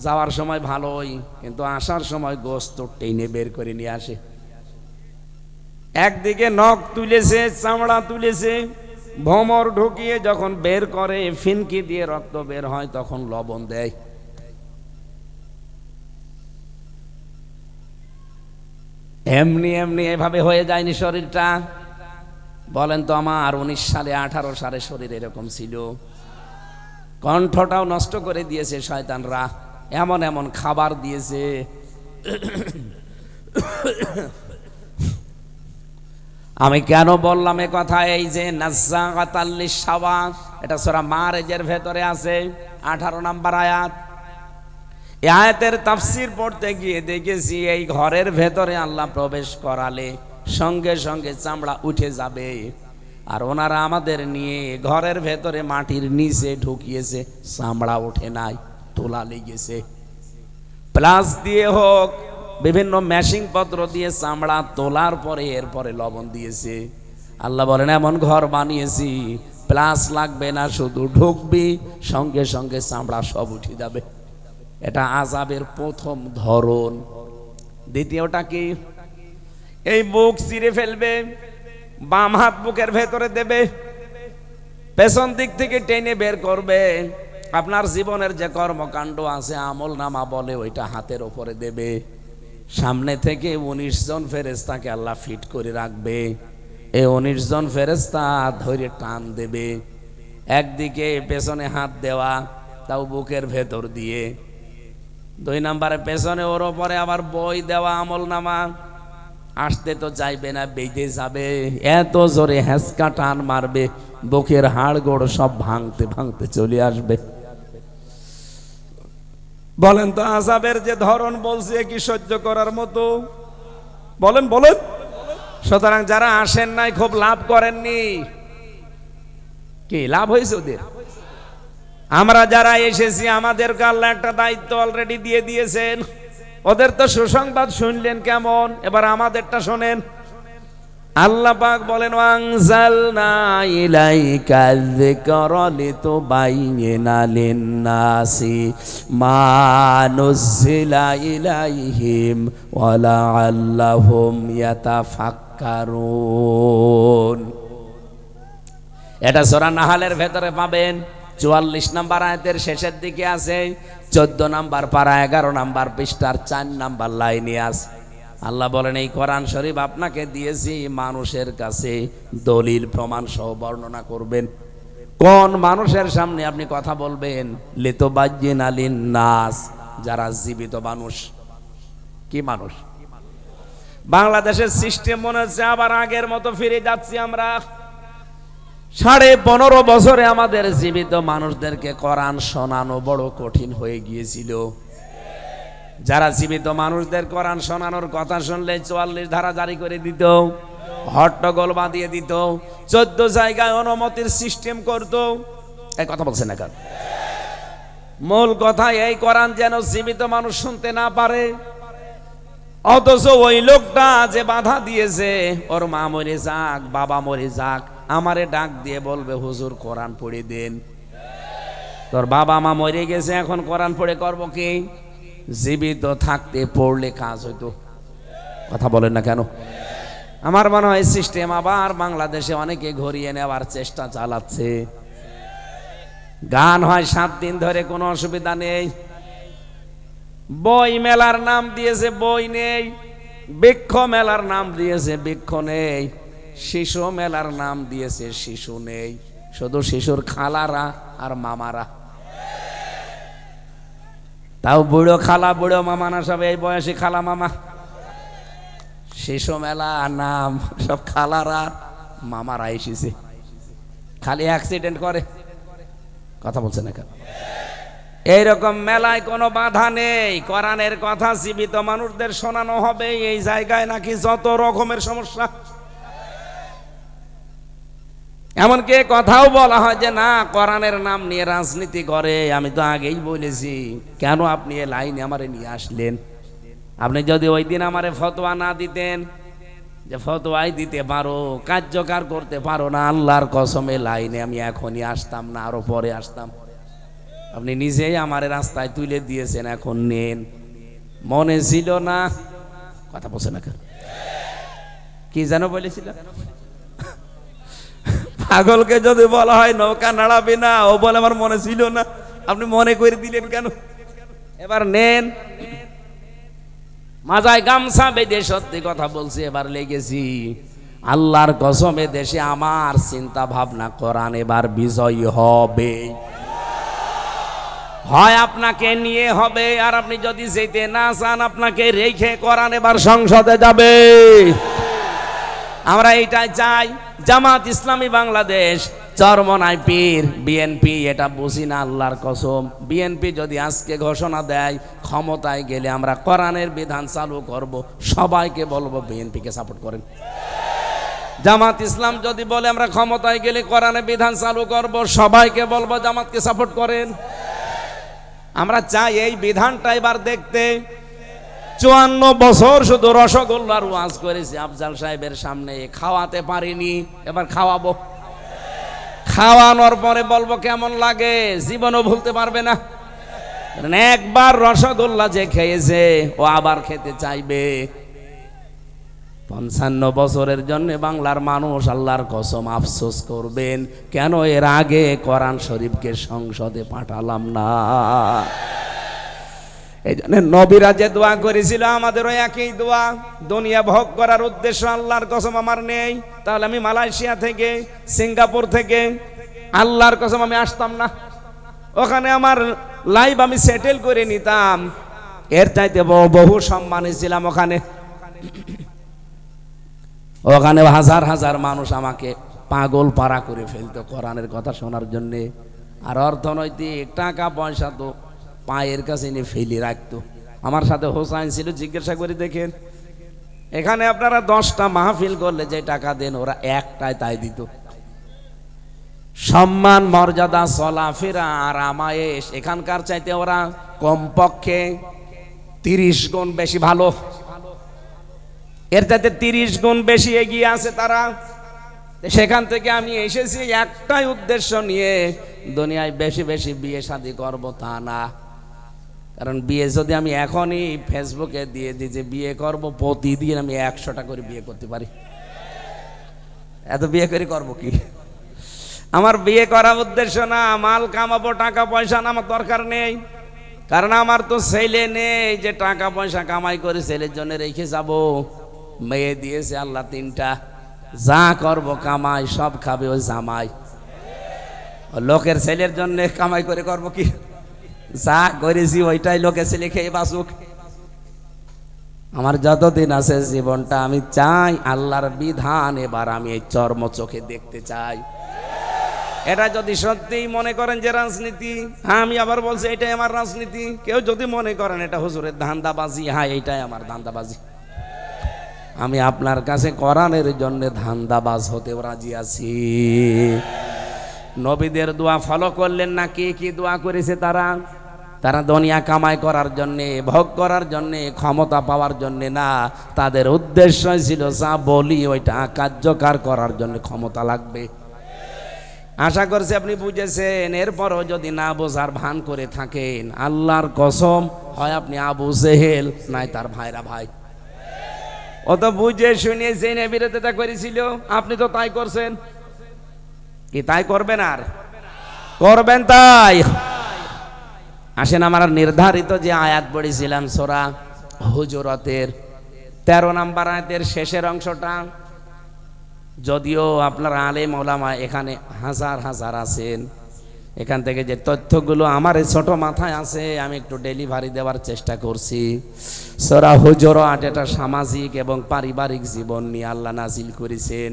যাওয়ার সময় ভালোই, কিন্তু আসার সময় গোস্ত টেনে বের করে নিয়ে আসে। একদিকে নখ তুলেছে, চামড়া তুলেছে, ভোমর ঢুকিয়ে যখন বের করে ফিনকি দিয়ে রক্ত বের হয় তখন লবণ দেয়। এমনি এমনি এভাবে হয়ে যায়নি শরীরটা। বলেন তো আমার 19 সালে 18 সালে শরীর এরকম ছিল। কণ্ঠটাও নষ্ট করে দিয়েছে শয়তানরা, এমন এমন খাবার দিয়েছে। আমি কেন বললাম এ কথা? এই যে নাজ্জাকাতাল লিশাওয়া, এটা সূরা মারেজের ভেতরে আছে, 18 নম্বর আয়াত। এই আয়াতের তাফসীর পড়তে গিয়ে দেখেছি এই ঘরের ভেতরে আল্লাহ প্রবেশ করালে সঙ্গে সঙ্গে চামড়া উঠে যাবে, আর ওনারা আমাদের নিয়ে ঘরের ভেতরে মাটির নিচে ঢুকিয়েছে, চামড়া ওঠে নাই, তোলা লেগেছে। প্লাস দিয়ে হোক, বিভিন্ন মেশিং পত্র দিয়ে চামড়া তোলার পরে এরপরে লবণ দিয়েছে। আল্লাহ বলেন এমন ঘর বানিয়েছি, প্লাস লাগবে না, শুধু ঢুকবি সঙ্গে সঙ্গে চামড়া সব উঠে যাবে। এটা আযাবের প্রথম ধরন। দ্বিতীয়টা কি? এই বুক চিরে ফেলবে, বাম হাত বুকের ভেতরে দেবে, পেছন দিক থেকে টেনে বের করবে। আপনার জীবনের যে কর্মকাণ্ড আছে, আমল নামা বলে, ওইটা হাতের উপরে দেবে। সামনে থেকে 19 জন ফেরেশতাকে আল্লাহ ফিট করে রাখবে। এই 19 জন ফেরেশতা ধরে টান দেবে। একদিকে পেছনে হাত দেওয়া, তাও বুকের ভেতর দিয়ে। 2 নম্বরে পেছনে ওর ওপরে আবার বই দেওয়া, আমল নামা। আসতে তো চাইবে না, বেঁধে যাবে। এত জোরে হ্যাঁচকা টান মারবে, বুকের হাড় গোড় সব ভাঙতে ভাঙতে চলে আসবে। বলেন তো আযাবের যে ধরন বলছে কি সহ্য করার মতো? বলেন বলেন। সুতরাং যারা আসেন নাই খুব লাভ করেননি। কি লাভ হয়েছে ওদের? আমরা যারা এসেছি আমাদেরকে আল্লাহ একটা দায়িত্ব অলরেডি দিয়ে দিয়েছেন। ওদের তো সুসংবাদ শুনলেন কেমন, এবার আমাদেরটা শোনেন। আল্লাহ পাক বলেন ওয়ানজালনা ইলাইকা যিকরা লিতুবাইয়িনা লিন-নাসি মা নুযিলা ইলাইহিম ওয়া লাআল্লাহুম ইয়াতাফাক্কারুন। এটা সূরা নাহলের ভেতরে পাবেন, 44 নম্বর আয়াতের শেষের দিকে আছে, 14 নম্বর পারা 11 নম্বর পৃষ্ঠার 4 নম্বর লাইনে আছে। আল্লাহ বলেন এই কোরআন শরীফ আপনাকে দিয়েছি মানুষের কাছে দলিল প্রমাণ সহ বর্ণনা করবেন। কোন মানুষের সামনে আপনি কথা বলবেন? লিতুবাইয়িনা লিন-নাস, যারা জীবিত মানুষ। কি মানুষ? বাংলাদেশের সিস্টেম মনে হচ্ছে আবার আগের মতো ফিরে যাচ্ছি আমরা। 15.5 বছরে আমাদের জীবিত মানুষদেরকে কোরআন শোনানো বড় কঠিন হয়ে গিয়েছিল। যারা জীবিত মানুষদের কোরআন শোনানোর কথা শুনলে 44 ধারা জারি করে দিত, হট্টগোল বাঁধিয়ে দিত, 14 জায়গায় অনুমতির সিস্টেম করত। এই কথা বলছে না কেন? মূল কথা এই কোরআন যেন জীবিত মানুষ শুনতে না পারে। অথচ ওই লোকটা যে বাধা দিয়েছে, ওর মা মরে যাক, বাবা মরে যাক, আমারে ডাক দিয়ে বলবে হুজুর কোরআন পড়ে দেন। তোর বাবা মা মরে গেছে, এখন কোরআন পড়ে করব কি? জীবিত থাকতে পড়লে কাজ হইতো। কথা বলেন না কেন? আমার মনে হয় সিস্টেম আবার বাংলাদেশে অনেকে ঘুরিয়ে নেওয়ার চেষ্টা চালাচ্ছে। গান হয় 7 দিন ধরে, কোনো অসুবিধা নেই। বই মেলার নাম দিয়েছে, বই নেই। বৃক্ষ মেলার নাম দিয়েছে, বৃক্ষ নেই। শিশু মেলার নাম দিয়েছে, শিশু নেই। শুধু শিশুর খালারা আর মামারা। তাও বুড়ো খালা বুড়ো মামা না, সব এই বয়সী খালা মামা। শিশু মেলা নাম সব খালারা মামারা এসেছে, খালি অ্যাক্সিডেন্ট করে। কথা বলছে না কেন? এইরকম মেলায় কোনো বাধা নেই। কোরআনের কথা জীবিত মানুষদের শোনানো হবে। এই জায়গায় নাকি যত রকমের সমস্যা। এমনকি কথাও বলা হয় যে না, কোরআনের নাম নিয়ে রাজনীতি করে। আমি তো আগেই বলেছি, কেন আপনি এ লাইনে আমারে নিয়ে আসলেন? আপনি যদি ওই দিন আমারে ফতোয়া না দিতেন, যে ফতোয়াই দিতে পারো, কার্যকর করতে পারো না, আল্লাহর কসমে লাইনে আমি এখনই আসতাম না, আরো পরে আসতাম। আপনি নিজেই আমারে রাস্তায় তুলে দিয়েছেন, এখন নেন। মনে ছিল না? কথা বলছে না কেন? কি যেন বলেছিল? পাগলকে যদি বলা হয় নৌকা নাড়াবে না, ও বলে আমার মনে ছিল না। আপনি মনে করে দিলেন কেন? এবার নেন। মাজায় গামছা বেঁধে সত্যি কথা বলছি, এবার লেগেছি। আল্লাহর কসমে দেশে আমার চিন্তা ভাবনা কোরআন এবার বিজয়ী হবে। হয় আপনাকে নিয়ে হবে, আর আপনি যদি যেতে না চান আপনাকে রেখে কোরআন এবার সংসদে যাবে। আমরা এইটাই চাই। জামাত ইসলামী বাংলাদেশ, চরমনাই পীর, বিএনপি এটা বুঝি না আল্লাহর কসম। বিএনপি যদি আজকে ঘোষণা দেয় ক্ষমতায় গেলে আমরা কোরআনের বিধান চালু করব, সবাইকে বলবো বিএনপিকে সাপোর্ট করেন। জামাত ইসলাম যদি বলে আমরা ক্ষমতায় গেলে কোরআনের বিধান চালু করব, সবাইকে বলবো জামাতকে সাপোর্ট করেন। আমরা চাই এই বিধানটা এবার দেখতে। 54 বছর শুধু রসগোল্লার ওয়াজ করেছি আফজাল সাহেবের সামনে, খাওয়াতে পারিনি, এবার খাওয়াবো। খাওয়ানোর পরে বলবো কেমন লাগে, জীবনও ভুলতে পারবে না। একবার রসগোল্লা যে খেয়েছে ও আবার খেতে চাইবে। 55 বছরের জন্য বাংলার মানুষ আল্লাহর কসম আফসোস করবেন, কেন এর আগে কোরআন শরীফকে সংসদে পাঠালাম না। এই জন্য নবীরা যে দোয়া করেছিল আমাদেরও একই দোয়া। দুনিয়া ভোগ করার উদ্দেশ্য আল্লাহর কসম আমার নেই, তাহলে আমি মালয়েশিয়া থেকে, সিঙ্গাপুর থেকে আল্লাহর কসম আমি আসতাম না। ওখানে আমার লাইফ আমি সেটেল করে নিতাম, এর চাইতে বহু সম্মানী ছিলাম ওখানে। ওখানে হাজার হাজার মানুষ আমাকে পাগল পাড়া করে ফেলতো কোরআনের কথা শোনার জন্যে। আর অর্থনৈতিক টাকা পয়সা তো পায়ের কাছে নিয়ে ফেলে রাখতো। আমার সাথে হোসাইন ছিল, জিজ্ঞাসা করে দেখেন, এখানে আপনারা 10টা মাহফিল করলে যে টাকা দেন ওরা একটাই তাই দিত। সম্মান, মর্যাদা, চলাফেরা আর আমায়েশ এখানকার চাইতে ওরা কমপক্ষে 30 গুণ বেশি ভালো। এর চাইতে 30 গুণ বেশি এগিয়ে আছে তারা। সেখান থেকে আমি এসেছি একটাই উদ্দেশ্য নিয়ে, দুনিয়ায় বেশি বেশি বিয়ে শাদী করবো তা না। কারণ বিয়ে যদি আমি এখনই ফেসবুকে দিয়ে দিই যে বিয়ে করব, প্রতিদিন আমি 100টা করে বিয়ে করতে পারি। এত বিয়ে করে করবো কি? আমার বিয়ে করার উদ্দেশ্য না মাল কামাবো, টাকা পয়সা না, আমার দরকার নেই। কারণ আমার তো ছেলে নেই যে টাকা পয়সা কামাই করে ছেলের জন্য রেখে যাব। মেয়ে দিয়েছে আল্লাহ 3টা, যা করব কামাই সব খাবে ওই জামাই। লোকের ছেলের জন্য কামাই করে করব কি? যা করেছি ওইটাই লোকের ছেলে খেয়ে বাঁচুক। আমার যতদিন আছে জীবনটা আমি চাই আল্লাহর বিধান এবার আমি এই চর্ম চোখে দেখতে চাই। এটা যদি সত্যিই মনে করেন যে রাজনীতি, হ্যাঁ আমি আবার বলছি এটাই আমার রাজনীতি। কেউ যদি মনে করেন এটা হুজুরের ধান্দাবাজি, হ্যাঁ এইটাই আমার ধান্দাবাজি। আমি আপনার কাছে কোরআনের জন্য ধান্দাবাজ হতেও রাজি আছি। নবীদের দোয়া ফলো করলেন না? কি কি দোয়া করেছে তারা? তারা দুনিয়া কামাই করার জন্যে, ভোগ করার জন্যে, ক্ষমতা পাওয়ার জন্যে না। তাদের উদ্দেশ্য ছিল যা বলি ওইটা কার্যকর করার জন্য ক্ষমতা লাগবে। আশা করছি আপনি বুঝেছেন। এরপরও যদি না বোঝার ভান করে থাকেন, আল্লাহর কসম হয় আপনি আবু জেহেল নাই তার ভাইরা ভাই। ও তো বুঝে শুনে জেনে বিরোধিতা করেছিল, আপনি তো তাই করছেন। কি তাই করবেন? আর করবেন তাই? আসেন আমরা নির্ধারিত যে আয়াত পড়েছিলাম সূরা হুজুরাতের 13 নম্বর আয়াতের শেষের অংশটা, যদিও আপনারা আলেম ওলামা এখানে হাজার হাজার আছেন, এখান থেকে যে তথ্যগুলো আমার এই ছোট মাথায় আছে আমি একটু ডেলিভারি দেওয়ার চেষ্টা করছি। সূরা হুজুরাত এটা সামাজিক এবং পারিবারিক জীবন নিয়ে আল্লাহ নাজিল করেছেন।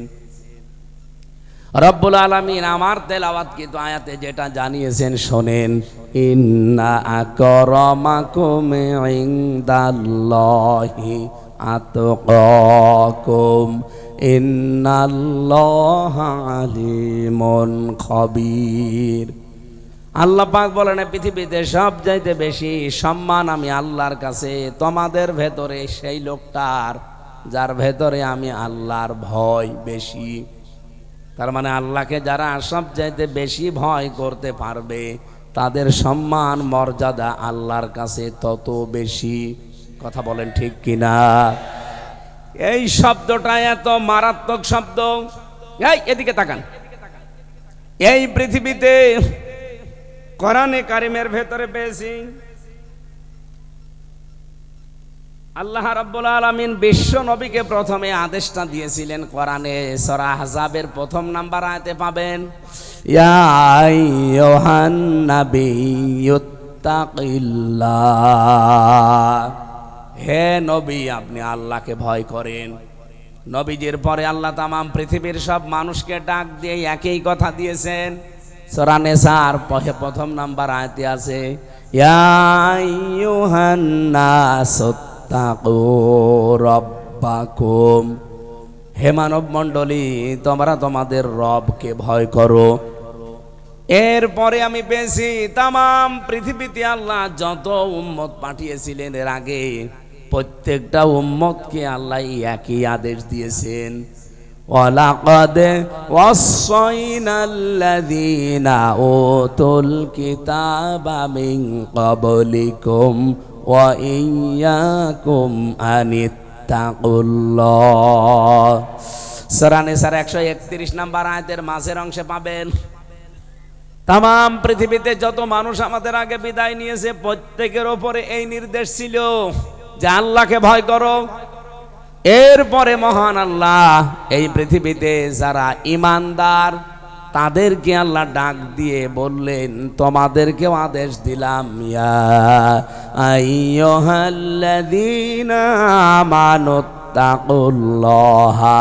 রব্বুল আলামিন আমার তেলাওয়াত কিন্তু আয়াতে যেটা জানিয়েছেন শোনেন, ইন্না আকরামাকুম ইনদাল্লাহি আতকাকুম ইন্নাল্লাহা আলিমুন খবীর। আল্লাহ পাক বলেন পৃথিবীতে সব চাইতে বেশি সম্মান আমি আল্লাহর কাছে তোমাদের ভেতরে সেই লোকটার যার ভেতরে আমি আল্লাহর ভয় বেশি। তার মানে আল্লাহকে যারা সব চাইতে বেশি ভয় করতে পারবে তাদের সম্মান মর্যাদা আল্লাহর কাছে তত বেশি। কথা বলেন ঠিক কিনা? এই শব্দটা এত মারাত্মক শব্দ। এই এদিকে তাকান। এই পৃথিবীতে কোরআনে কারিমের ভেতরে পেয়েছি আল্লাহ রাব্বুল আলামিন বিশ্ব নবীকে প্রথমে আদেশটা দিয়েছিলেন কোরআনে। সূরা আহজাবের 1 নাম্বার আয়াতে পাবেন, ইয়া আইয়ুহান নাবিয়্যুত্তাকিল্লাহ, হে নবী আপনি আল্লাহকে ভয় করেন। নবীজির পরে আল্লাহ তামাম পৃথিবীর সব মানুষকে ডাক দিয়ে একই কথা দিয়েছেন। সূরা নিসার প্রথম নাম্বার আয়াতে আছে, ইয়া আইয়ুহান নাসুত্তাকু রাব্বাকুম, হে মানব মণ্ডলী তোমরা তোমাদের রবকে ভয় করো। এরপরে আমি পেয়েছি তামাম পৃথিবীতে আল্লাহ যত উম্মত পাঠিয়েছিলেন এর আগে প্রত্যেকটা উম্মতকে আল্লাহ একই আদেশ দিয়েছেন, ওয়ালাকাদ ওয়াসাইনাল্লাযীনা উতুল কিতাবা মিন ক্বাবলিকুম ওয়া ইয়্যাকুম আনিত্তাকুল্লাহ। সূরা নিসার 131 নম্বর আয়াতের মাঝের অংশে পাবেন। তামাম পৃথিবীতে যত মানুষ আমাদের আগে বিদায় নিয়েছে প্রত্যেকের ওপরে এই নির্দেশ ছিল যে আল্লাহকে ভয় করো। এরপরে মহান আল্লাহ এই পৃথিবীতে যারা ঈমানদার তাদেরকে আল্লাহ ডাক দিয়ে বললেন, তোমাদেরকেও আদেশ দিলাম, ইয়া আইয়ুহাল্লাযীনা আমানুত্তাকুল্লাহা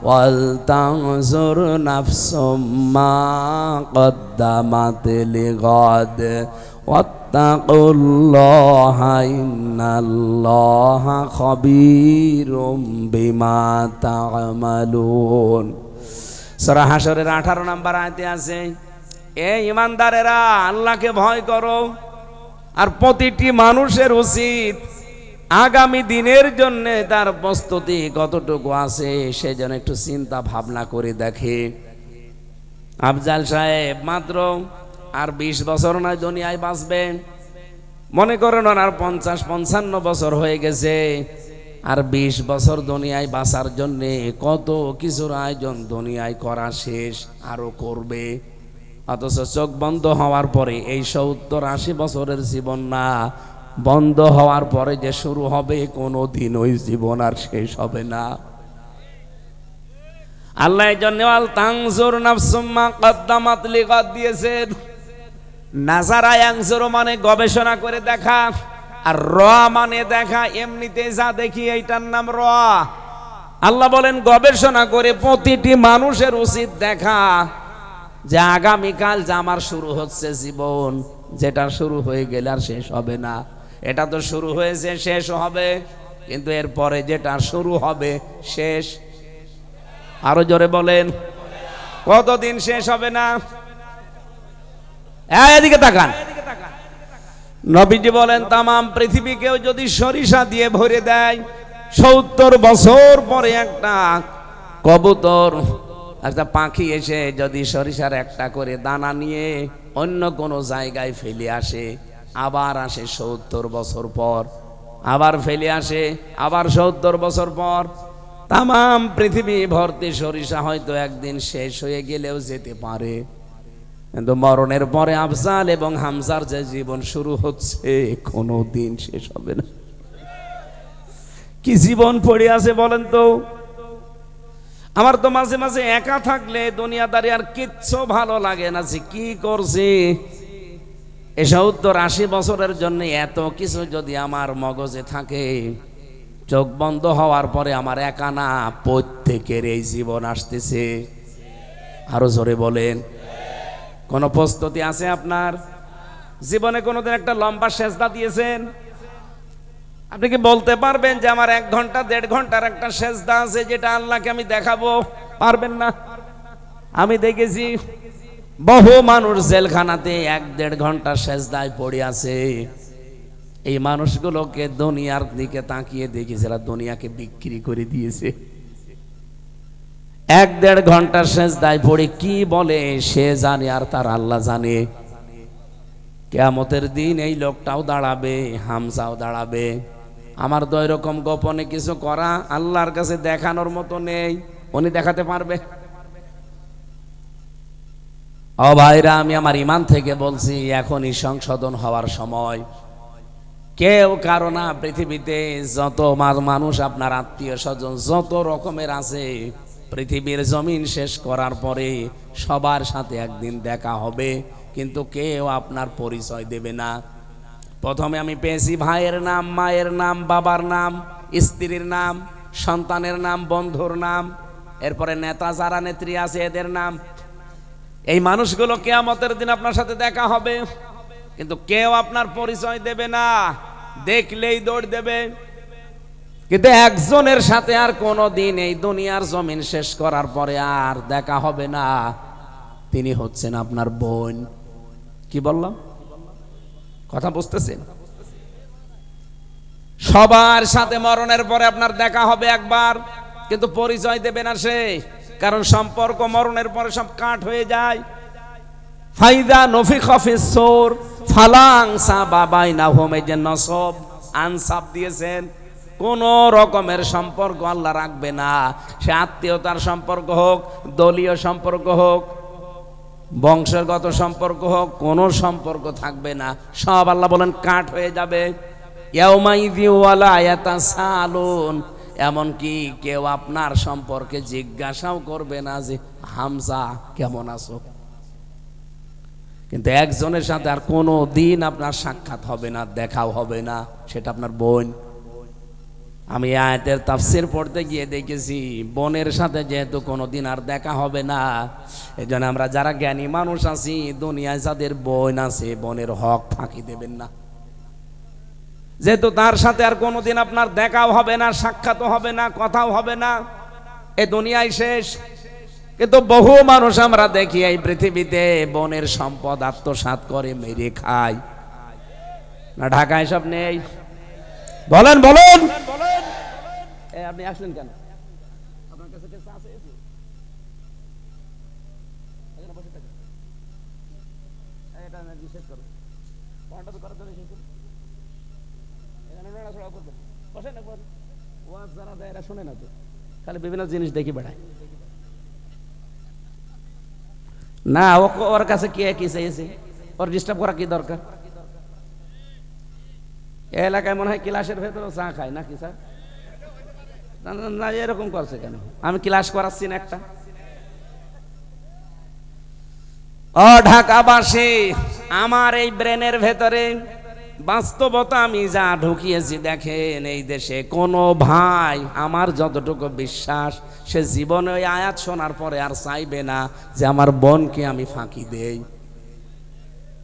ওয়াল তানজুর নাফসুম মা কদ্দামাত লিগাদ ওয়াত্তাকুল্লাহা ইন্নাল্লাহা খাবীরুম বিমা তা'মালুন। সূরা হাশরের 18 নম্বর আয়াতে আছে, এ ঈমানদারেরা আল্লাহকে ভয় করো। আর প্রতিটি মানুষের উচিত আগামী দিনের জন্য তার প্রস্তুতি কতটুকু আছে সে যেন একটু চিন্তা ভাবনা করে দেখে। আফজাল সাহেব মাত্র আর 20 বছর নয় দুনিয়ায় বাঁচবে। মনে করেন আর 50-55 বছর হয়ে গেছে, আর 20 বছর দুনিয়ায় বাঁচার জন্য কত কিছুর আয়োজন দুনিয়ায় করা শেষ, আরো করবে। অথচ চোখ বন্ধ হওয়ার পরে এই 70-80 বছরের জীবন না, বন্ধ হওয়ার পরে যে শুরু হবে কোনো দিন ওই জীবন আর শেষ হবে না। আল্লাহ এই জন্য আল তানজুর নাফসুম মা কদ্দামাত লিগাদ দিয়েছেন। নাজারা ইয়ানজুরু মানে গবেষণা করে দেখা, আর র মানে দেখা। এমনিতে যা দেখি এইটার নাম র। আল্লাহ বলেন গবেষণা করে প্রতিটি মানুষের উচিত দেখা যে আগামীকাল যে আমার শুরু হচ্ছে জীবন, যেটা শুরু হয়ে গেলে আর শেষ হবে না। এটা তো শুরু হয়েছে, শেষ হবে, কিন্তু এরপরে যেটা শুরু হবে শেষ। আরো জোরে বলেন, কতদিন শেষ হবে না? এদিকে তাকান। নবীজি বলেন তামাম পৃথিবীকেও যদি সরিষা দিয়ে ভরে দেয়, 70 বছর পরে একটা কবুতর, একটা পাখি এসে যদি সরিষার একটা করে দানা নিয়ে অন্য কোনো জায়গায় ফেলে আসে, আবার আসে 70 বছর পর, আবার ফেলে আসে, আবার 70 বছর পর, তামাম পৃথিবী ভর্তি সরিষা হয়তো একদিন শেষ হয়ে গেলেও যেতে পারে, কিন্তু মরণের পরে আফজাল এবং হামজার যে জীবন শুরু হচ্ছে কোনো দিন শেষ হবে না। কি জীবন পড়ে আছে বলেন তো? আমার তো মাঝে মাঝে একা থাকলে দুনিয়াদারি আর কিচ্ছু ভালো লাগে না, যে কি করছি। 70-80 বছরের জন্য এত কিছু যদি আমার মগজে থাকে, চোখ বন্ধ হওয়ার পরে আমার একা না, প্রত্যেকের এই জীবন আসতেছে। আরো জোরে বলেন, কোন প্রস্তুতি আছে আপনার জীবনে? কোনোদিন একটা লম্বা সেজদা দিয়েছেন? আপনি কি বলতে পারবেন যে আমার 1 ঘন্টা 1.5 ঘন্টার একটা সেজদা আছে যেটা আল্লাহকে আমি দেখাবো? পারবেন না। আমি দেখেছি বহু মানুষ জেলখানাতে 1-1.5 ঘন্টা সেজদায় পড়ে আছে। এই মানুষগুলোকে দুনিয়ার দিকে তাকিয়ে দেখি যারা দুনিয়াকে বিক্রি করে দিয়েছে। 1-1.5 ঘন্টার সেজদায় পড়ে কি বলে সে জানে আর তার আল্লাহ জানে। কিয়ামতের দিন এই লোকটাও দাঁড়াবে, হামজাও দাঁড়াবে। আমার তো এরকম গোপনে কিছু করা আল্লাহর কাছে দেখানোর মতো নেই, উনি দেখাতে পারবে। ও ভাইরা, আমি আমার ঈমান থেকে বলছি, এখনই সংশোধন হওয়ার সময়। কেউ কারো না, পৃথিবীতে যত মানুষ আপনার আত্মীয় স্বজন যত রকমের আছে, পৃথিবীর জমিন শেষ করার পরে সবার সাথে একদিন দেখা হবে, কিন্তু কেউ আপনার পরিচয় দেবে না। প্রথমে আমি পেয়েছি ভাইয়ের নাম, মায়ের নাম, বাবার নাম, স্ত্রীর নাম, সন্তানের নাম, বন্ধুর নাম, এরপরে নেতা যারা নেত্রী আছে এদের নাম। এই মানুষগুলো কিয়ামতের দিন আপনার সাথে দেখা হবে, কিন্তু কেউ আপনার পরিচয় দেবে না, দেখলেই দৌড় দেবে। কিন্তু একজনের সাথে আর কোনোদিন এই দুনিয়ার জমিন শেষ করার পরে আর দেখা হবে না, তিনি হচ্ছেন আপনার বোন। কি বললাম? কথা বুঝতেছেন? সবার সাথে মরণের পরে আপনার দেখা হবে একবার, কিন্তু পরিচয় দেবে না সে, কারণ সম্পর্ক মরণের পরে সব কাট হয়ে যায়। ফাইদা নফিখা ফিস সূর ফালাং সাবা বাইনাহুম, এই যে নসব আনসাব দিয়েছেন, কোন রকমের সম্পর্ক আল্লাহ রাখবে না। সে আত্মীয়তার সম্পর্ক হোক, দলীয় সম্পর্ক হোক, বংশগত সম্পর্ক হোক, কোনো সম্পর্ক থাকবে না, সব আল্লাহ বলেন কাট হয়ে যাবে। ইয়াউমাইযি ওয়ালা ইয়াতাসালুন, এমনকি কেউ আপনার সম্পর্কে জিজ্ঞাসাও করবে না যে হামজা কেমন আছো। কিন্তু একজনের সাথে আর কোনো দিন আপনার সাক্ষাৎ হবে না, দেখাও হবে না, সেটা আপনার বোন। আমি আয়াতের তাফসীর পড়তে গিয়ে দেখেছি বোনের সাথে যেহেতু কোনোদিন আর দেখা হবে না, এজন্য আমরা যারা জ্ঞানী মানুষ আছি, দুনিয়ায় যাদের বোন আছে, বোনের হক ফাঁকি দেবেন না। যেহেতু তার সাথে আর কোনোদিন আপনার দেখাও হবে না, সাক্ষাৎও হবে না, কথাও হবে না, এ দুনিয়ায় শেষ। কিন্তু বহু মানুষ আমরা দেখি এই পৃথিবীতে বোনের সম্পদ আত্মসাৎ করে মেরে খায় না। ঢাকায় সব নেই? বলেন বলেন, আপনি আসলেন কেন? আপনার কাছে চা আছে? এখানে বসে থাকেন, এটা রিসেট করো, পয়েন্টটা তো করার জন্য শেষ করুন। এখানে নড়াচড়া করবেন, বসেন একবার। ওয়াজ যারা দেয় এরা শোনে না তো, খালি বিভিন্ন জিনিস দেখি বেড়ায় না। ওর কাছে কে কি চাইছে, ওর ডিস্টার্ব করা কি দরকার? এলাকায় মনে হয় ক্লাসের ভেতরে চা খায় নাকি স্যার? না, এরকম করছে কেন? আমি ক্লাস করাচ্ছি না একটা। ও ঢাকাবাসী, আমার এই ব্রেনের ভেতরে বাস্তবতা আমি যা ঢুকিয়েছি দেখেন, এই দেশে কোনো ভাই আমার যতটুকু বিশ্বাস, সে জীবনে ওই আয়াত শোনার পরে আর চাইবে না যে আমার বোনকে আমি ফাঁকি দেই।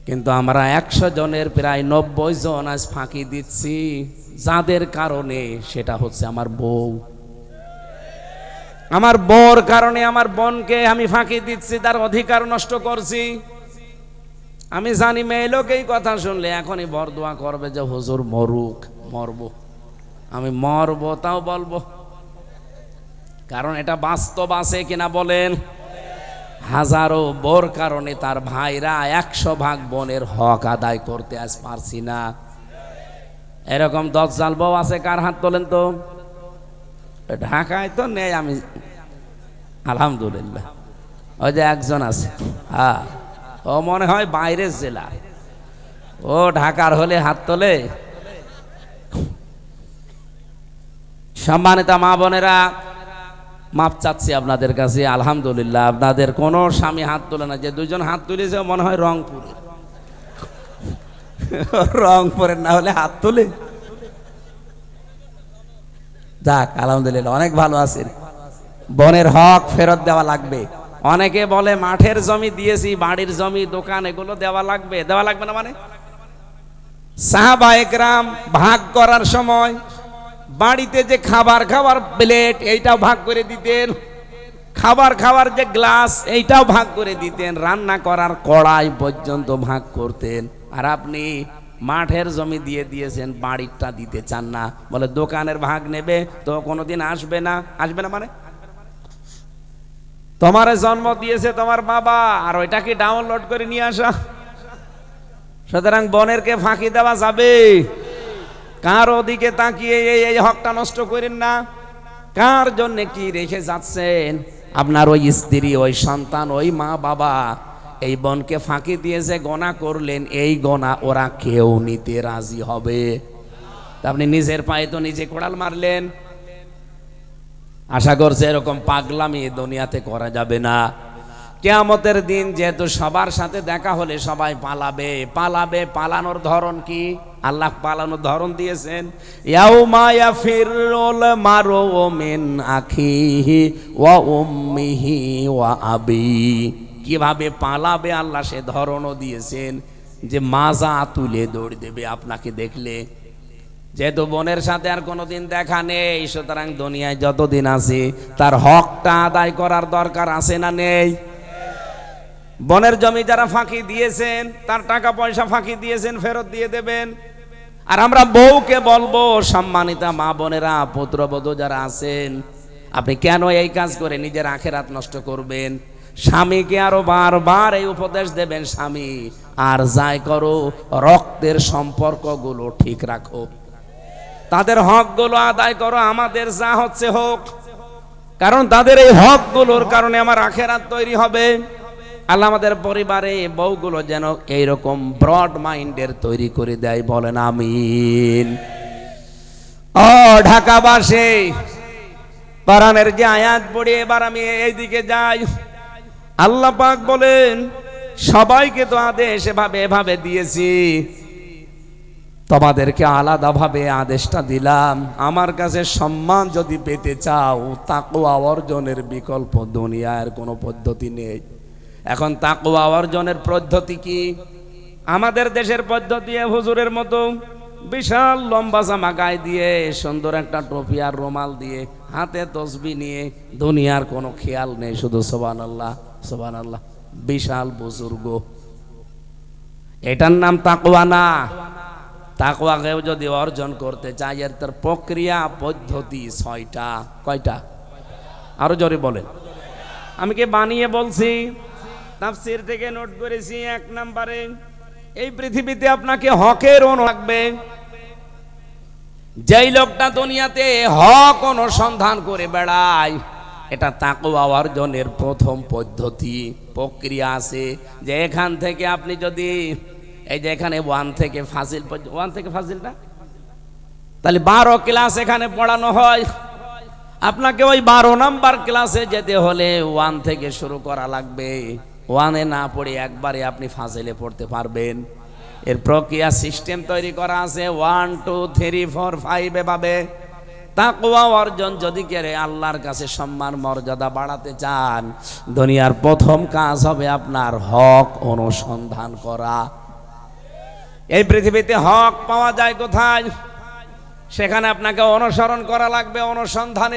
কিন্তু আমরা 100 জনের প্রায় 90 জন আজ ফাঁকি দিচ্ছি, যাদের কারণে, সেটা হচ্ছে আমার বউ। আমার বউর কারণে আমার বোনকে আমি ফাঁকি দিচ্ছি, তার অধিকার নষ্ট করছি। আমি জানি মেয়ে লোক এই কথা শুনলে এখনই বরদোয়া করবে যে হুজুর মরুক, মরবো, আমি মরবো তাও বলবো, কারণ এটা বাস্তব আছে কিনা বলেন। হাজারো বোর কারণে তার ভাইরা 100 ভাগ বোনের হক আদায় করতে আজ পারছি না। এরকম দজ্জাল বউ আছে কার? হাত তোলেন তো। ঢাকায় তো নেই, আমি আলহামদুলিল্লাহ, ওই যে একজন আছে, হ্যাঁ, ও মনে হয় বাইরের জেলা, ও ঢাকার হলে হাত তোলে। সম্মানিত মা বোনেরা, মাপ চাচ্ছি আপনাদের কাছে, আলহামদুলিল্লাহ আপনাদের কোনো স্বামী হাত তোলে না। যে 2 জন হাত তুলেছে মনে হয় রংপুরের, রংপুরের না হলে হাত তোলে। যাক আলহামদুলিল্লাহ, অনেক ভালো আছেন। বনের হক ফেরত দেওয়া লাগবে। অনেকে বলে মাঠের জমি দিয়েছি, বাড়ির জমি, দোকান, এগুলো দেওয়া লাগবে। দেওয়া লাগবে না মানে? সাহাবায়ে কেরাম ভাগ করার সময় বাড়িতে যে খাবার খাওয়ার প্লেট এইটাও ভাগ করে দিতেন, খাবার খাওয়ার যে গ্লাস এইটাও ভাগ করে দিতেন, রান্না করার কড়াই পর্যন্ত ভাগ করতেন। আর আপনি মাঠের জমি দিয়ে দিয়েছেন, বাড়িটা দিতে চান না, বলে দোকানের ভাগ নেবে তো কোনোদিন আসবে না। আসবে না মানে? তোমার জন্ম দিয়েছে তোমার বাবা, আর ওইটাকে ডাউনলোড করে নিয়ে আসা। সুতরাং বোনেরকে ফাঁকি দেওয়া যাবে? কার ওদিকে তাকিয়ে এই হকটা নষ্ট করেন না। কার জন্য কি রেখে যাচ্ছেন? আপনার ওই স্ত্রী, ওই সন্তান, ওই মা বাবা এই বোনকে ফাঁকি দিয়েছে, গোনা করলেন, এই গোনা ওরা কেউ নিতে রাজি হবে? আপনি নিজের পায়ে তো নিজে কোড়াল মারলেন। আশা করছে এরকম পাগলামি দুনিয়াতে করা যাবে না। কিয়ামতের দিন যেহেতু সবার সাথে দেখা হলে সবাই পালাবে, পালাবে, পালানোর ধরন কি আল্লাহ পালানোর ধরন দিয়েছেন, ইয়াউমা ইয়াফিরুল মারু মিন আখিহি ওয়া উম্মিহি ওয়া আবি। কিভাবে পালাবে আল্লাহ সে ধরনও দিয়েছেন, যে মাজা তুলে দৌড় দেবে আপনাকে দেখলে। যেহেতু বোনের সাথে আর কোনোদিন দেখা নেই, সুতরাং দুনিয়ায় যতদিন আছে তার হকটা আদায় করার দরকার আছে না নেই? বনের জমি যারা ফাঁকি দিয়েছেন, তার টাকা পয়সা ফাঁকি দিয়েছেন, ফেরত দিয়ে দেবেন। আর আমরা বউকে বলবো, সম্মানিতা মা বোনেরা, পুত্রবধূ যারা আছেন, আপনি কেন এই কাজ করে নিজের আখেরাত নষ্ট করবেন? স্বামীকে আরো বারবার এই উপদেশ দেবেন, স্বামী আর যাই করো রক্তের সম্পর্কগুলো ঠিক রাখো, তাদের হকগুলো আদায় করো, আমাদের যা হচ্ছে হোক, কারণ তাদের এই হকগুলোর কারণে আমার আখেরাত তৈরি হবে। আল্লাহ আমাদের পরিবারে বউগুলো যেন এইরকম ব্রড মাইন্ডের তৈরি করে দেয়, বলেন আমিন। ও ঢাকাবাসী, কোরআনের যে আয়াত পড়ে এবার আমি এইদিকে যাই। আল্লাহ পাক বলেন, সবাইকে তো আদেশ এভাবে দিয়েছি, তোমাদেরকে আলাদাভাবে আদেশটা দিলাম। আমার কাছে সম্মান যদি পেতে চাও, তাকওয়া অর্জনের বিকল্প দুনিয়ার কোনো পদ্ধতি নেই। এখন তাকওয়া অর্জনের পদ্ধতি কি? আমাদের দেশের পদ্ধতি হুজুরের মতো বিশাল লম্বা জামা গায়ে দিয়ে, সুন্দর একটা টুপি আর রুমাল দিয়ে, হাতে তসবিহ নিয়ে, দুনিয়ার কোনো খেয়াল নেই, শুধু সুবহানাল্লাহ সুবহানাল্লাহ, বিশাল বুজুর্গ। এটার নাম তাকওয়া না। তাকওয়াকেও যদি অর্জন করতে চাই, এর তার প্রক্রিয়া পদ্ধতি 6টা। কয়টা? আরো জোরে বলেন। আমি কি বানিয়ে বলছি? তাফসীর থেকে নোট করেছি। 1 নম্বরে, এই পৃথিবীতে আপনাকে হকের অনু লাগবে। যেই লোকটা দুনিয়াতে হক অনুসন্ধান করে বেড়ায়, এটা তাকওয়া অর্জনের প্রথম পদ্ধতি, প্রক্রিয়া আছে। যে এখান থেকে আপনি যদি, এই যে এখানে 1 থেকে ফাজিল, 1 থেকে ফাজিলটা তাহলে 12 ক্লাস এখানে পড়ানো হয়, আপনাকে ওই 12 নাম্বার ক্লাসে যেতে হলে 1 থেকে শুরু করা লাগবে। 1-এ না পড়ে একবারে আপনি ফাজিলে পড়তে পারবেন। এর প্রক্রিয়া সিস্টেম তৈরি করা আছে, 1 2 3 4 5 এভাবে। তাকওয়া অর্জন যদি করে আল্লাহর কাছে সম্মান মর্যাদা বাড়াতে চান, দুনিয়ার প্রথম কাজ হবে আপনার হক অনুসন্ধান করা। এই পৃথিবীতে হক পাওয়া যায় কোথায়? সেখানে আপনাকে অনুসরণ করা লাগবে, অনুসন্ধানে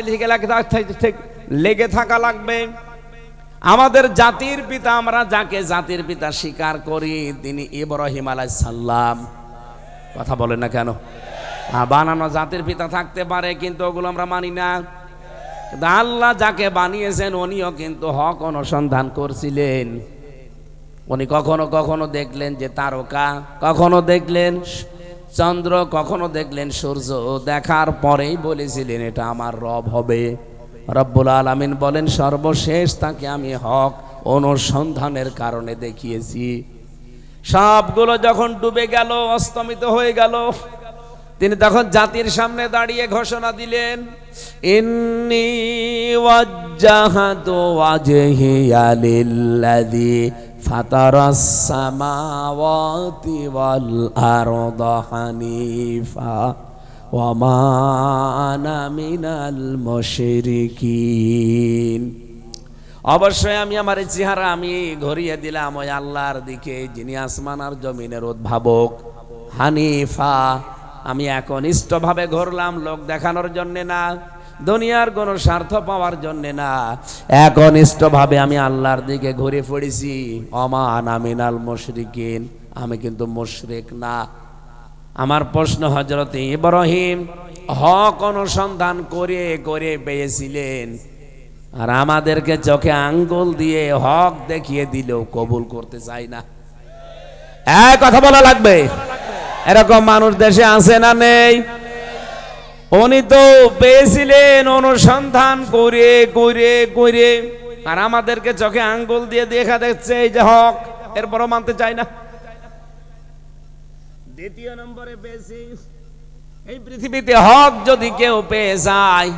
লেগে থাকা লাগবে। আমাদের জাতির পিতা, আমরা যাকে জাতির পিতা স্বীকার করি, তিনি ইব্রাহিম আলাইহিস সালাম। কথা বলেন না কেন? বানানো জাতির পিতা থাকতে পারে, কিন্তু ওগুলো আমরা মানি না। কিন্তু আল্লাহ যাকে বানিয়েছেন, উনিও কিন্তু হক অনুসন্ধান করছিলেন। উনি কখনো কখনো দেখলেন যে তারকা, কখনো দেখলেন চন্দ্র, কখনো দেখলেন সূর্য, দেখার পরেই বলেছিলেন এটা আমার রব হবে। রব্বুল আলামিন বলেন, সর্বশেষ তাকে আমি হক অনুসন্ধানের কারণে দেখিয়েছি। সবগুলো যখন ডুবে গেল, অস্তমিত হয়ে গেল, তিনি তখন জাতির সামনে দাঁড়িয়ে ঘোষণা দিলেন, ইন্নী ওয়াজ্জাহাতু ওয়াজহিয়া লিল্লাযী ফাতারাস সামাওয়াতি ওয়াল আরদা হানিফা ওয়া মা আনা মিনাল মুশরিকিন। অবশ্যই আমি আমার চেহারা আমি ঘুরিয়ে দিলাম ওই আল্লাহর দিকে, যিনি আসমান আর জমিনের উদ্ভাবক। হানিফা, আমি একনিষ্ঠভাবে ঘুরলাম, লোক দেখানোর জন্যে না, দুনিয়ার কোনো স্বার্থ পাওয়ার জন্যে না, একনিষ্ঠভাবে আমি আল্লাহর দিকে ঘুরে পড়েছি। ওমা আনা মিনাল মুশরিকিন, আমি কিন্তু মুশরিক না। আমার প্রশ্ন, হযরত ইব্রাহিম হক অনুসন্ধান করে করে পেয়েছিলেন, আর আমাদেরকে চোখে আঙ্গুল দিয়ে হক দেখিয়ে দিলেও কবুল করতে চাই না। এক কথা বলা লাগবে, এরকম মানুষ দেশে আছে না নেই? উনি তো পেয়েছিলেন অনুসন্ধান করে করে করে, আর আমাদেরকে চোখে আঙ্গুল দিয়ে দেখা দেখছে এই যে হক, এরপরও মানতে চাই না। দ্বিতীয় নম্বরে পেয়েছি, এই পৃথিবীতে হক যদি কেউ পেয়ে যায়,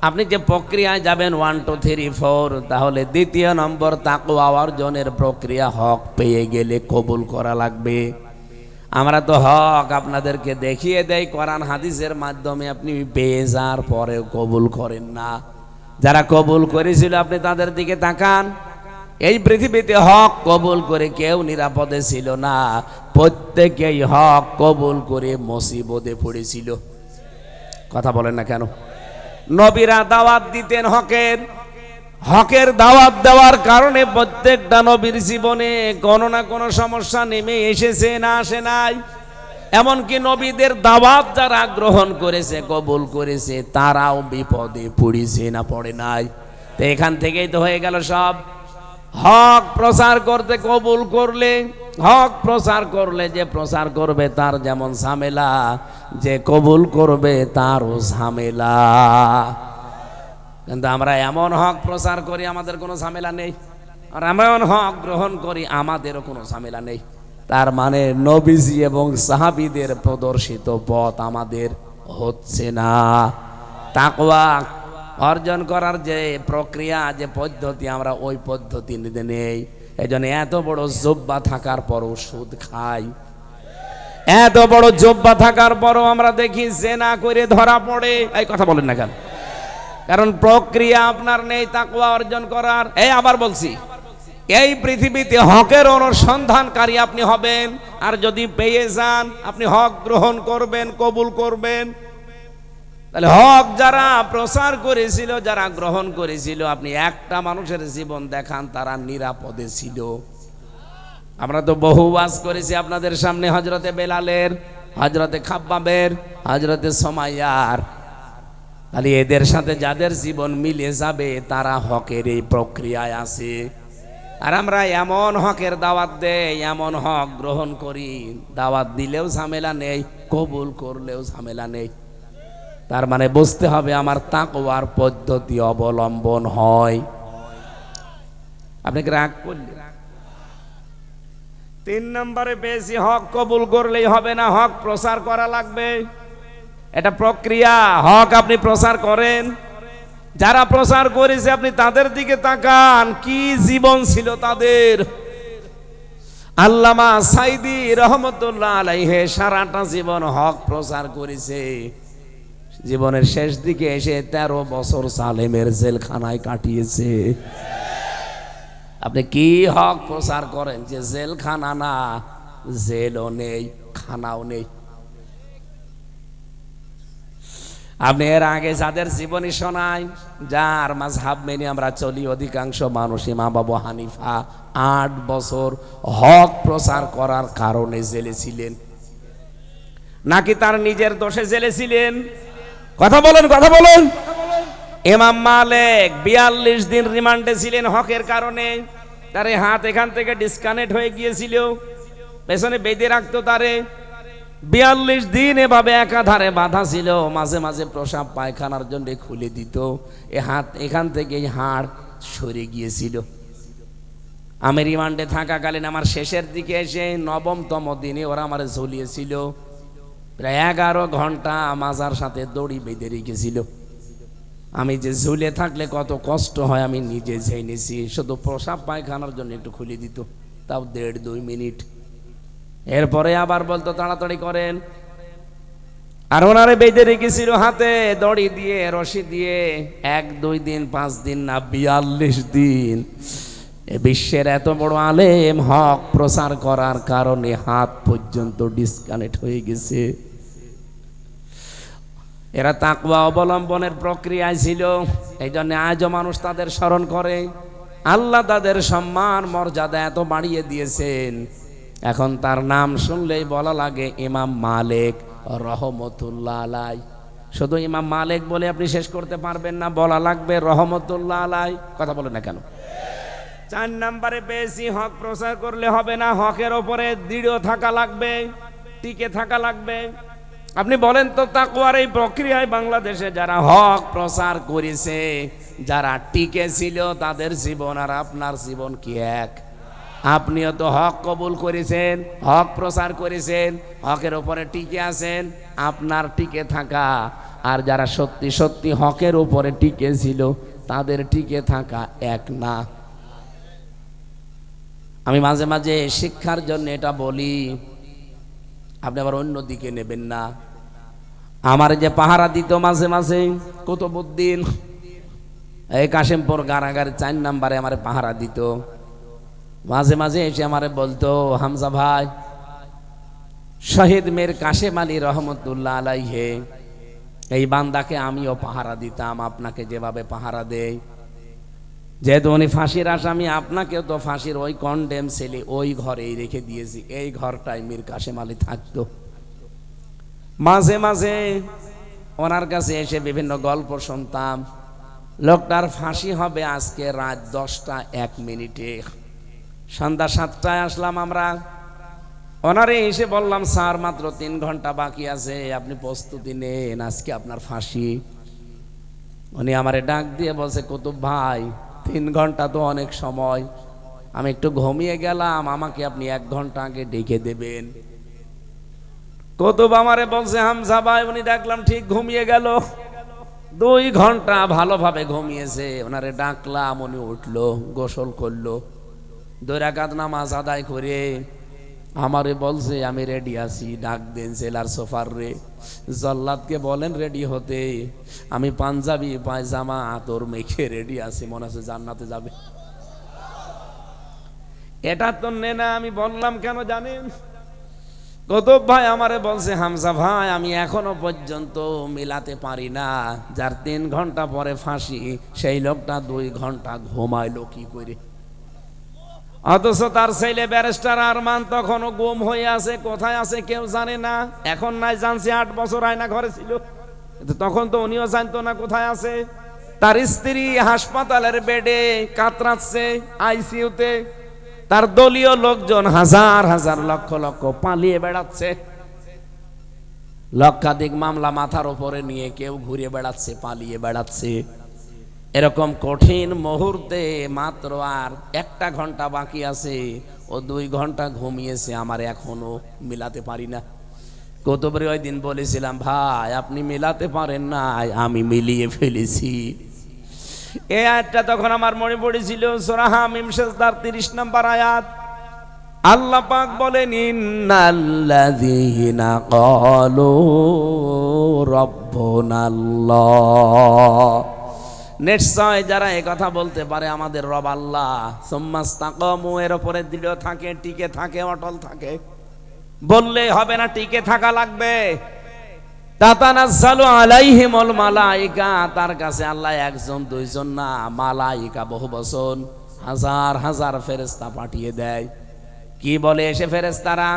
আপনি যে প্রক্রিয়ায় যাবেন 1 2 3 4, তাহলে দ্বিতীয় নম্বর তাকওয়া অর্জনের প্রক্রিয়া, হক পেয়ে গেলে কবুল করা লাগবে। আমরা তো হক আপনাদেরকে দেখিয়ে দেই কোরআন হাদিসের মাধ্যমে, আপনি পেয়ে যাওয়ার পরেও কবুল করেন না। যারা কবুল করেছিল আপনি তাদের দিকে তাকান। এই পৃথিবীতে হক কবুল করে কেউ নিরাপদে ছিল না, প্রত্যেকেই হক কবুল করে মুসিবতে পড়েছিল। কথা বলেন না কেন? নবীরা দাওয়াত দিতেন হকের, হকের দাওয়াত দেওয়ার কারণে প্রত্যেকটা নবীর জীবনে কোনো না কোনো সমস্যা নেমে এসেছে, না আসে নাই? এমনকি নবীদের দাওয়াত যারা গ্রহণ করেছে, কবুল করেছে, তারাও বিপদে পড়েছে, না পড়ে নাই? তো এখান থেকেই তো হয়ে গেল সব। হক প্রচার করতে কবুল করলে, হক প্রচার করলে যে প্রচার করবে তার যেমন ঝামেলা, যে কবুল করবে তারও ঝামেলা। কিন্তু আমরা এমন হক প্রচার করি আমাদের কোনো ঝামেলা নেই, আর এমন হক গ্রহণ করি আমাদেরও কোনো ঝামেলা নেই। তার মানে নবীজি এবং সাহাবীদের প্রদর্শিত পথ আমাদের হচ্ছে না। তাকওয়া অর্জন করার যে প্রক্রিয়া, যে পদ্ধতি, আমরা ওই পদ্ধতি নিতে নেই। এই জন্য এত বড় জব্বা থাকার পরও সুদ খাই, এত বড় জব্বা থাকার পরও আমরা দেখি জেনা করে ধরা পড়ে। এই কথা বলেন না কেন? কারণ প্রক্রিয়া আপনার নেই তাকওয়া অর্জন করার। এই আবার বলছি, এই পৃথিবীতে হকের অনুসন্ধানকারী আপনি হবেন, আর যদি পেয়ে যান আপনি হক গ্রহণ করবেন, কবুল করবেন। তাহলে হক যারা প্রচার করেছিল, যারা গ্রহণ করেছিল, আপনি একটা মানুষের জীবন দেখান তারা নিরাপদে ছিল। আমরা তো বহু ওয়াজ করেছি আপনাদের সামনে, হযরতে বেলালের, হযরতে খাব্বাবের, হযরতে সুমাইয়ার। তাহলে এদের সাথে যাদের জীবন মিলে যাবে তারা হকের এই প্রক্রিয়ায় আছে। আর আমরা এমন হকের দাওয়াত দেই, এমন হক গ্রহণ করি, দাওয়াত দিলেও ঝামেলা নেই, কবুল করলেও ঝামেলা নেই। তার মানে বুঝতে হবে আমার তাকওয়ার পদ্ধতি অবলম্বন হয়। আপনাকে রাগ করলেন? 3 নম্বরে বেশি হক কবুল করলেই হবে না, হক প্রচার করা লাগবে। এটা প্রক্রিয়া। হক আপনি প্রচার করেন, যারা প্রচার করেছে আপনি তাদের দিকে তাকান, কি জীবন ছিল তাদের। আল্লামা সাইদি রহমতুল্লাহ আলাইহি সারাটা জীবন হক প্রচার করেছে। জীবনের শেষ দিকে এসে 13 বছর সালেমের জেলখানায় কাটিয়েছে। আপনি কি হক প্রচার করেন যে জেলখানা না, জেলও নেই, খানাও নেই? আপনি এর আগে যাদের জীবনী শোনায়, যার মাযহাব মেনে আমরা চলি, অধিকাংশ মানুষ ইমাম আবু হানিফা 8 বছর হক প্রচার করার কারণে জেলে ছিলেন, নাকি তার নিজের দোষে জেলে ছিলেন? কথা বলেন, কথা বলেন। ইমাম মালিক 42 দিন রিমান্ডে ছিলেন হকের কারণে। তার হাত এখান থেকে ডিসকানেক্ট হয়ে গিয়েছিল, পেছনে বেঁধে রাখতো তারে। 42 দিন এভাবে একাধারে বাধা ছিল, মাঝে মাঝে প্রসাব পায়খানার জন্য খুলে দিত। এ হাত এখান থেকে হাড় সরে গিয়েছিল। আমি রিমান্ডে থাকাকালীন আমার শেষের দিকে এসে 9তম দিনে ওরা আমার ঝুলিয়েছিল। প্রায় 11 ঘন্টা মাজার সাথে দড়ি বেঁধে রেখেছিল। আমি যে ঝুলে থাকলে কত কষ্ট হয় আমি নিজে জেনেছি। শুধু প্রসাব পায়খানার জন্য একটু খুলে দিত, তাও 1.5-2 মিনিট। এরপরে আবার বলতো তাড়াতাড়ি করেন। আর ওনারে বেঁধে রেখেছিল হাতে দড়ি দিয়ে, রশি দিয়ে। 1-2 দিন, 5 দিন না, 42 দিন। এ বিশ্বের এত বড় আলেম হক প্রচার করার কারণে হাত পর্যন্ত ডিসকানেক্ট হয়ে গেছে। এরা তাকওয়া অবলম্বনের প্রক্রিয়ায় ছিল, এই জন্য আজও মানুষ তাদের স্মরণ করে। আল্লাহ তাদের সম্মান মর্যাদা এত বাড়িয়ে দিয়েছেন, এখন তার নাম শুনলেই বলা লাগে ইমাম মালিক রহমতুল্লাহ আলাই। শুধু ইমাম মালিক বলে আপনি শেষ করতে পারবেন না, বলা লাগবে রহমতুল্লাহ আলাই। কথা বলে না কেন? 4 নম্বরে বেশি হক প্রচার করলে হবে না, হকের ওপরে দৃঢ় থাকা লাগবে, টিকে থাকা লাগবে। আপনি বলেন তো, তাকওয়ার এই প্রক্রিয়ায় বাংলাদেশে যারা হক প্রচার করেছে, যারা টিকে ছিল, তাদের জীবন আর আপনার জীবন কি এক? আপনিও তো হক কবুল করেছেন, হক প্রচার করেছেন, হকের উপরে টিকে আছেন। আপনার টিকে থাকা আর যারা সত্যি সত্যি হকের উপরে টিকে ছিল তাদের টিকে থাকা এক না। আমি মাঝে মাঝে শিক্ষার জন্য এটা বলি, আপনি আবার অন্য দিকে নেবেন না। আমার যে পাহারা দিত মাঝে মাঝে কুতুবউদ্দিন, এই কাশিমপুর কারাগার 4 নম্বরে আমার পাহারা দিত। মাঝে মাঝে এসে আমারে বলতো, হামজা ভাই, শহীদ মীর কাশেম আলী রহমতুল্লাহ আলাইহে এই বান্দাকে আমিও পাহারা দিতাম আপনাকে যেভাবে পাহারা দেই। যেহেতু উনি ফাঁসির আসামি, আপনাকেও তো ফাঁসির ওই কন্ডেম সেলে ওই ঘরেই রেখে দিয়েছি। এই ঘরটাই মীর কাশেম আলী থাকতো। মাঝে মাঝে ওনার কাছে এসে বিভিন্ন গল্প শুনতাম। লোকটার ফাঁসি হবে আজকে রাত 10টা 1 মিনিটে। সন্ধ্যা 7টায় আসলাম আমরা। ওনারে এসে বললাম, স্যার মাত্র 3 ঘন্টা বাকি আছে, আপনি প্রস্তুতি নেন, আজকে আপনার ফাঁসি। উনি আমারে ডাক দিয়ে বলছে, কুতুব ভাই 3 ঘন্টা তো অনেক সময়, আমি একটু ঘুমিয়ে গেলাম, আমাকে আপনি 1 ঘন্টা আগে ডেকে দেবেন। কুতুব আমারে বলছে, হামজা ভাই, উনি দেখলাম ঠিক ঘুমিয়ে গেল। 2 ঘন্টা ভালোভাবে ঘুমিয়েছে। ওনারে ডাকলাম, উনি উঠলো, গোসল করলো, 2 রাকাত নামাজ আদায় করে আমারে বলছে, আমি রেডি আছি, ডাক দেন জেলার সোফার রে, জল্লাদকে বলেন রেডি হতে, আমি পাঞ্জাবি পায়জামা তোর মেখে রেডি আছি, মনে আছে জান্নাতে যাবে। এটা তো নেনা। আমি বললাম, কেন জানেন? কুতুব ভাই আমারে বলছে, হামজা ভাই, আমি এখনো পর্যন্ত মিলাতে পারি না, যার 3 ঘন্টা পরে ফাঁসি সেই লোকটা 2 ঘন্টা ঘুমাইলো কি করে। অথচ তার ছেলে ব্যারিস্টার আরমান তখনও গুম হয়ে আছে, কোথায় আছে কেউ জানে না। এখন নাই জানছে, 8 বছর আয়না ঘরে ছিল, কিন্তু তখন তো উনিও জানতো না কোথায় আছে। তার স্ত্রী হাসপাতালের বেডে কাতরাচ্ছে, আইসিইউতে। তার দলীয় লোকজন হাজার হাজার লক্ষ লক্ষ পালিয়ে বেড়াচ্ছে। লক্ষাধিক মামলা মাথার উপরে নিয়ে কেউ ঘুরে বেড়াচ্ছে, পালিয়ে বেড়াচ্ছে। এরকম কঠিন মুহূর্তে মাত্র আর 1টা ঘন্টা বাকি আছে, ও 2 ঘন্টা ঘুমিয়েছে, আমার এখনো মিলাতে পারি না। কুতুবরে ওই দিন বলেছিলাম, ভাই আপনি মিলাতে পারেন না, আমি মিলিয়ে ফেলেছি। এই আয়াতটা তখন আমার মনে পড়েছিল, সূরা হামিম সেজদার 30 নম্বর আয়াত। আল্লাহ পাক বলেন, ইন্নাল্লাযীনা ক্বালু রাব্বুনাল্লাহ, নিশ্চয় যারা এই কথা বলতে পারে আমাদের রব আল্লাহ, সুম্মাস্তাকামু, এর উপরে দৃঢ় থাকে, টিকে থাকে, অটল থাকে। বললে হবে না, টিকে থাকা লাগবে। তাতানাজ্জালু আলাইহিমুল মালাইকা, তার কাছে আল্লাহ 1 জন 2 জন না, মালাইকা বহু বচন, হাজার হাজার ফেরেশতা পাঠিয়ে দেয়। কি বলে এসে ফেরেশতারা?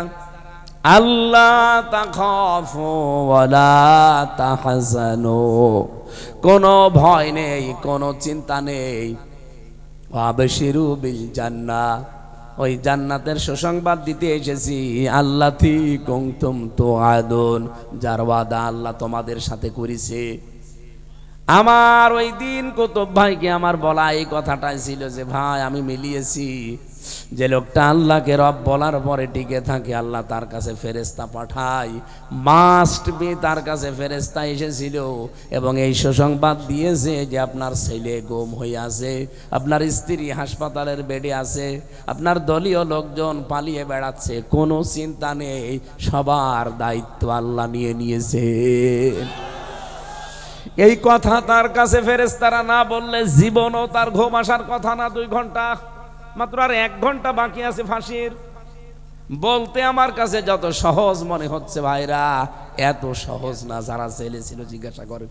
আল্লাহ তাখাফু ওয়ালা তাহজানু, কোনো ভয় নেই, কোনো চিন্তা নেই। ওয়াবশিরু বিল জান্নাহ, ওই জান্নাতের সুসংবাদ দিতে এসেছি। আল্লাতি কুনতুম তুআদুন, যার ওয়াদা আল্লাহ তোমাদের সাথে করেছে। আমার ওই দিন কুতুব ভাইকে আমার বলা এই কথাটাই ছিল যে, ভাই আমি মিলিয়েছি, যে লোকটা আল্লাহকে রব বলার পরে টিকে থাকে, আল্লাহ তার কাছে ফেরেশতা পাঠায়। মাস্ট বি তার কাছে ফেরেশতা এসেছিল এবং এই সুসংবাদ দিয়েছে যে আপনার ছেলে গুম হয়ে আছে, আপনার স্ত্রী হাসপাতালের বেডে আছে, আপনার দলীয় লোকজন পালিয়ে বেড়াচ্ছে, কোনো চিন্তা নেই, সবার দায়িত্ব আল্লাহ নিয়ে নিয়েছে। এই কথা তার কাছে ফেরেশতারা না বললে জীবনও তার ঘুম আসার কথা না। 2 ঘন্টা মাত্র, আর 1 ঘন্টা বাকি আছে ফাঁসির। বলতে আমার কাছে যত সহজ মনে হচ্ছে ভাইরা, এত সহজ না। যারা জেলে ছিল জিজ্ঞাসা করে।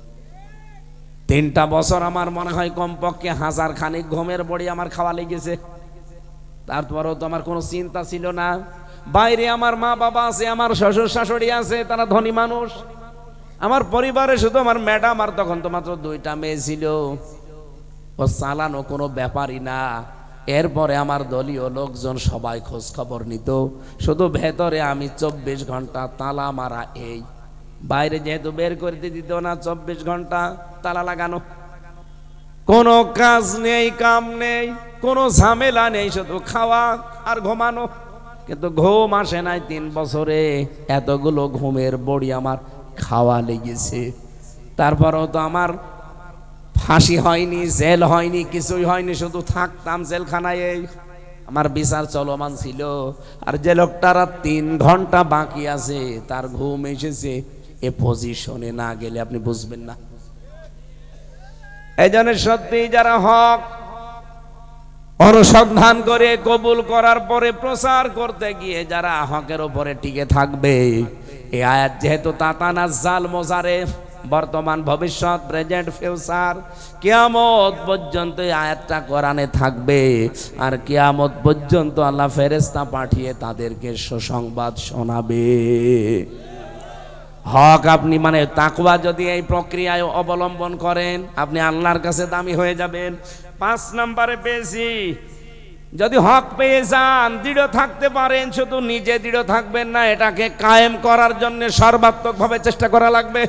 3টা বছর আমার মনে হয় কমপক্ষে 1000 খানিক ঘুমের বড়ি আমার খাওয়া লেগেছে। তারপরেও তো আমার কোনো চিন্তা ছিল না। বাইরে আমার মা বাবা আছে, আমার শ্বশুর শাশুড়ি আছে, তারা ধনী মানুষ। আমার পরিবারে শুধু আমার ম্যাডাম, আর তখন তো মাত্র 2টা মেয়ে ছিল, ও চালানো কোনো ব্যাপারই না। এরপরে আমার দলীয় লোকজন সবাই খোঁজ খবর নিত। শুধু ভেতরে আমি 24 ঘন্টা তালা মারা। এই বাইরে যেহেতু বের করতে দিত না, 24 ঘন্টা তালা লাগানো। কোনো কাজ নেই, কাম নেই, কোনো ঝামেলা নেই, শুধু খাওয়া আর ঘুমানো। কিন্তু ঘুম আসে নাই 3 বছরে। এতগুলো ঘুমের বড়ি আমার খাওয়া লেগেছে। তারপরেও তো আমার ফাঁসি হয়নি, জেল হয়নি, কিছুই হয়নি, শুধু থাকতাম জেলখানায়। আমার বিচার চলমান ছিল, আর যে লোকটা রাত 3 ঘন্টা বাকি আছে তার ঘুম এসেছে, এ পজিশনে না গেলে আপনি বুঝবেন না। এই জন্য সত্যি যারা হক অনুসন্ধান করে কবুল করার পরে প্রচার করতে গিয়ে যারা হকের উপরে টিকে থাকবে, এই আয়াত যেহেতু তাতানাজ্জাল মোজারে, বর্তমান ভবিষ্যৎ প্রেজেন্ট ফিউচার, কিয়ামত পর্যন্ত এই আয়াতটা কোরআনে থাকবে, আর কিয়ামত পর্যন্ত আল্লাহ ফেরেশতা পাঠিয়ে তাদেরকে সুসংবাদ শোনাবে। হক আপনি মানে তাকওয়া যদি এই প্রক্রিয়ায় অবলম্বন করেন, আপনি আল্লাহর কাছে দামি হয়ে যাবেন। 5 নম্বরে পেয়েছি, যদি হক পেয়ে যান, দৃঢ় থাকতে পারেন, শুধু নিজে দৃঢ় থাকবেন না, এটাকে কায়েম করার জন্য সর্বাত্মকভাবে চেষ্টা করা লাগবে।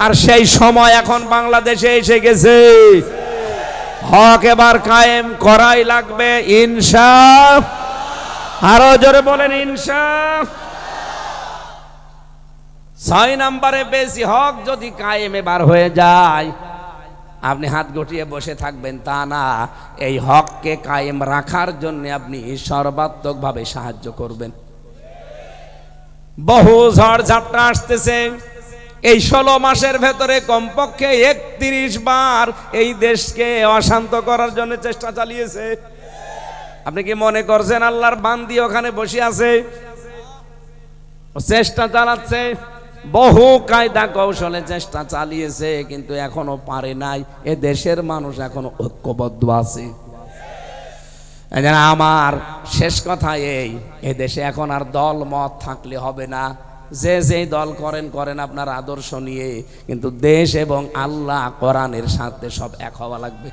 আর সেই সময় এখন বাংলাদেশে এসে গেছে, হক এবার কায়েম করাই লাগবে ইনশাআল্লাহ। আরো জোরে বলেন ইনশাআল্লাহ। 6 নম্বরে বেশি, হক যদি কায়েম এবার হয়ে যায়, আপনি হাত গুটিয়ে বসে থাকবেন তা না, এই হককে কায়েম রাখার জন্য আপনি সর্বাত্মকভাবে সাহায্য করবেন। বহু ঝড় ঝাপটা আসতেছে, এই 16 মাসের ভেতরে কমপক্ষে 31 বার এই দেশকে অশান্ত করার জন্য চেষ্টা চালিয়েছে। আপনি কি মনে করছেন আল্লাহর বান্দি ওখানে বসে আছে? চেষ্টা চালাচ্ছে, বহু কায়দা কৌশলে চেষ্টা চালিয়েছে, কিন্তু এখনো পারে নাই। এ দেশের মানুষ এখনো ঐক্যবদ্ধ আছে। আমার শেষ কথা এই, এ দেশে এখন আর দল মত থাকলে হবে না। যে যেই দল করেন করেন আপনার আদর্শ নিয়ে, কিন্তু দেশ এবং আল্লাহ কোরআনের সাথে সব এক হওয়া লাগবে,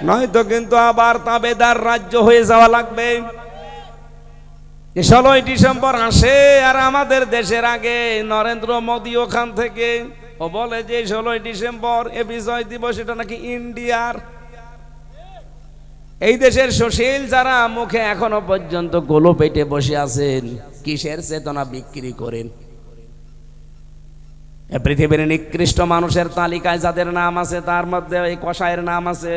নয়তো কিন্তু আবার তাবেদার রাজ্য হয়ে যাওয়া লাগবে। 16ই ডিসেম্বর আসে, আর আমাদের দেশের আগে নরেন্দ্র মোদী ওখান থেকে ও বলে যে 16ই ডিসেম্বর এ বিজয় দিবস, এটা নাকি ইন্ডিয়ার। এই দেশের সুশীল যারা মুখে এখনো পর্যন্ত গোলো পেটে বসে আছেন, কিসের চেতনা বিক্রি করেন? পৃথিবীর নিকৃষ্ট মানুষের তালিকায় যাদের নাম আছে, তার মধ্যে এই কসাইয়ের নাম আছে।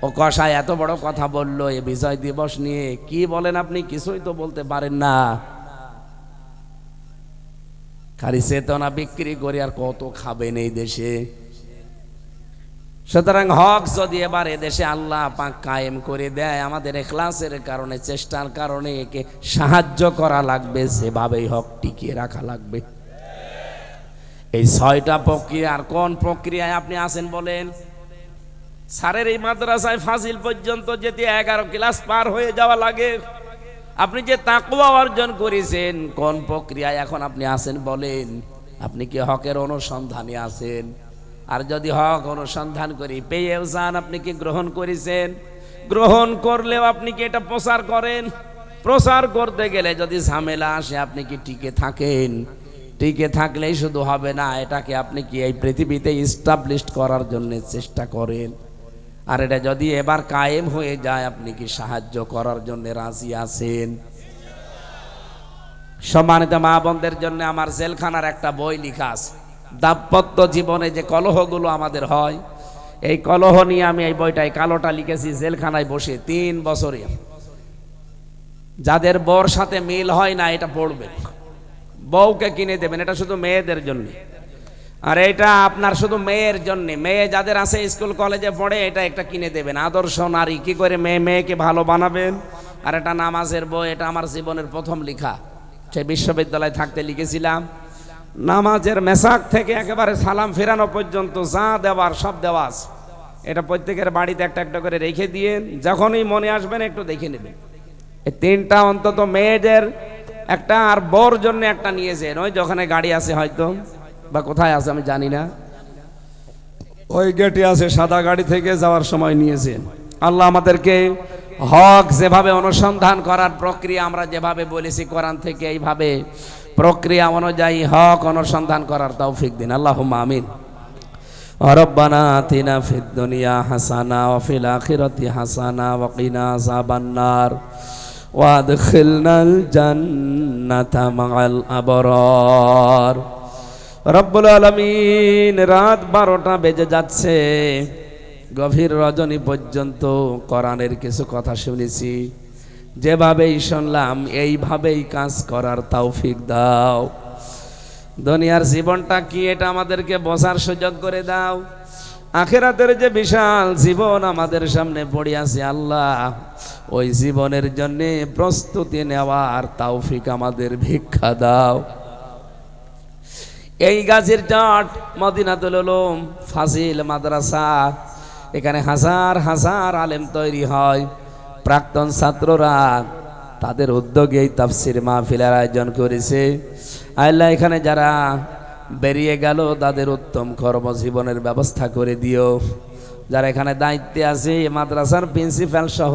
ও কসাই এত বড় কথা বললো এই বিজয় দিবস নিয়ে, কি বলেন আপনি? কিছুই তো বলতে পারেন না, খালি চেতনা বিক্রি করে আর কত খাবেন এই দেশে। সুতরাং হক যদি এবার এদেশে আল্লাহ পাক কায়েম করে দেয়, আমাদের ইখলাসের কারণে, চেষ্টার কারণে একে সাহায্য করা লাগবে, সেভাবেই হক টিকিয়ে রাখা লাগবে। এই 6টা প্রক্রিয়া। আর কোন প্রক্রিয়ায় আপনি আছেন বলেন? স্যারের এই মাদ্রাসায় ফাজিল পর্যন্ত যেতে 11 ক্লাস পার হয়ে যাওয়া লাগে। আপনি যে তাকওয়া অর্জন করেছেন, কোন প্রক্রিয়ায় এখন আপনি আছেন বলেন? আপনি কি হকের অনুসন্ধানে আছেন? আর যদি হক অনুসন্ধান করি পেয়েও যান, আপনি কি গ্রহণ করেছেন? গ্রহণ করলেও আপনি কি এটা প্রচার করেন? প্রচার করতে গেলে যদি ঝামেলা আসে, আপনি কি টিকে থাকেন? টিকে থাকলেই শুধু হবে না, এটাকে আপনি কি এই পৃথিবীতে ইস্টাবলিশ করার জন্য চেষ্টা করেন? আর এটা যদি এবার কায়েম হয়ে যায়, আপনি কি সাহায্য করার জন্য রাজি আছেন? সম্মানিত মা বোনদের জন্য আমার জেলখানার একটা বই লেখা আছে, দাম্পত্য জীবনে যে কলহগুলো আমাদের হয়, এই কলহ নিয়ে আমি এই বইটায় কালোটা লিখেছি। জেলখানায় বসে 3 বছরে যাদের বউর সাথে মিল হয় না, এটা পড়বেন, বউকে কিনে দেবেন। এটা শুধু মেয়েদের জন্য, আর এটা আপনার শুধু মেয়ের জন্য। মেয়ে যাদের আছে স্কুল কলেজে পড়ে, এটা একটা কিনে দেবেন। আদর্শ নারী, কি করে মেয়েকে ভালো বানাবেন। আর এটা নামাজের বই, এটা আমার জীবনের প্রথম লেখা, সেই বিশ্ববিদ্যালয়ে থাকতে লিখেছিলাম। নামাজের মেসাক থেকে একেবারে সালাম ফেরানো পর্যন্ত যা দেওয়ার সব দেওয়া আছে। এটা প্রত্যেকের বাড়িতে একটা একটা করে রেখে দিয়ে যখনই মনে আসবেন একটু দেখে নেবেন। এই 3টা অন্তত মেয়েদের একটা, আর বর জন্য একটা নিয়েছেন। ওই যখন গাড়ি আছে হয়তো, বা কোথায় আছে আমি জানি না, ওই গেটে আছে, সাদা গাড়ি থেকে যাওয়ার সময় নিয়েছেন। আল্লাহ আমাদেরকে হক যেভাবে অনুসন্ধান করার প্রক্রিয়া আমরা যেভাবে বলেছি কোরআন থেকে, এইভাবে প্রক্রিয়া অনুযায়ী হক অনুসন্ধান করার তৌফিক দিন। আল্লাহুম্মা আমিন। রব্বানা আতিনা ফিদ দুনিয়া হাসানা ওয়া ফিল আখিরাতি হাসানা ওয়া কিনা আযাবান নার ওয়া আদখিলনাল জান্নাতা মা'আল আবরার। রব্বুল আলামিন, রাত 12টা বেজে যাচ্ছে, গভীর রজনী পর্যন্ত কোরআনের কিছু কথা শুনেছি, যেভাবেই শুনলাম এইভাবেই কাজ করার তৌফিক দাও। দুনিয়ার জীবনটা কি এটা আমাদেরকে বোঝার সুযোগ করে দাও। আখিরাতের যে বিশাল জীবন আমাদের সামনে পড়ে আছে আল্লাহ, ওই জীবনের জন্য প্রস্তুতি নেওয়ার তৌফিক আমাদের ভিক্ষা দাও। এই গাজীর চট মদিনাতুল উলুম ফাজিল মাদ্রাসা, এখানে হাজার হাজার আলেম তৈরি হয়। প্রাক্তন ছাত্ররা তাদের উদ্যোগে এই তাফসির মাহফিলের আয়োজন করেছে। আল্লাহ এখানে যারা বেরিয়ে গেল তাদের উত্তম কর্মজীবনের ব্যবস্থা করে দিও। যারা এখানে দায়িত্বে আছে, মাদ্রাসার প্রিন্সিপাল সহ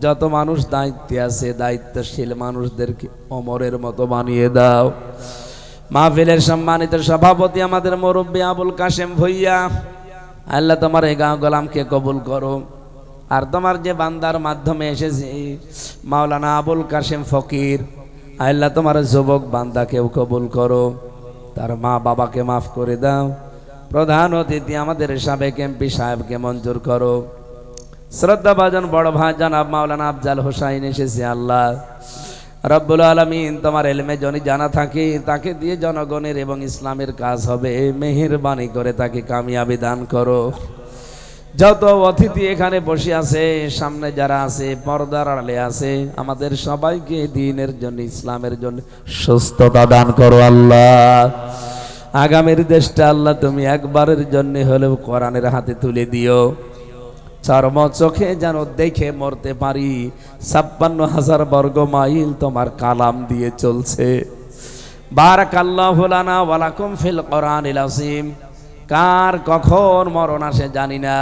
যত মানুষ দায়িত্বে আছে, দায়িত্বশীল মানুষদেরকে ওমরের মতো বানিয়ে দাও। মাহফিলের সম্মানিত সভাপতি আমাদের মুরব্বী আবুল কাশেম ভুইয়া, আল্লাহ তোমার এই গাঁও গোলামকে কবুল করো। আর তোমার যে বান্দার মাধ্যমে এসেছে মাওলানা আবুল কাশেম ফকির, আল্লাহ তোমার যুবক বান্দাকেও কবুল করো, তার মা বাবাকে মাফ করে দাও। প্রধান অতিথি আমাদের সাবেক এমপি সাহেবকে মঞ্জুর করো। শ্রদ্ধাভাজন বড় ভাই জনাব মাওলানা আফজাল হোসাইন এসেছে। আল্লাহ রব্বুল আলামিন তোমার এলমে জনি জানা থাকে, তাকে দিয়ে জনগণের এবং ইসলামের কাজ হবে, মেহেরবানি করে তাকে কামিয়াবি দান করো। যত অতিথি এখানে বসে আছে, সামনে যারা আছে, পর্দার আড়ালে আছে, আমাদের সবাইকে দ্বীনের জন্য, ইসলামের জন্য সুস্থতা দান করো আল্লাহ। আগামীর দেশটা আল্লাহ তুমি একবারের জন্য হলেও কোরআনের হাতে তুলে দিও। চর্ম চোখে যেন দেখে মরতে পারি ৫৬,০০০ বর্গ মাইল তোমার কালাম দিয়ে চলছে। বারাকাল্লাহু লানা ওয়া লাকুম ফিল কোরআনিল আযীম। কার কখন মরণ আসে জানি না,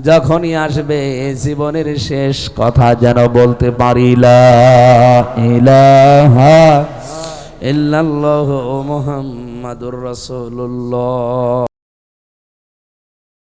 যখনই আসবে জীবনের শেষ কথা যেন বলতে পারি লা ইলাহা ইল্লাল্লাহু মুহাম্মাদুর রাসূলুল্লাহ।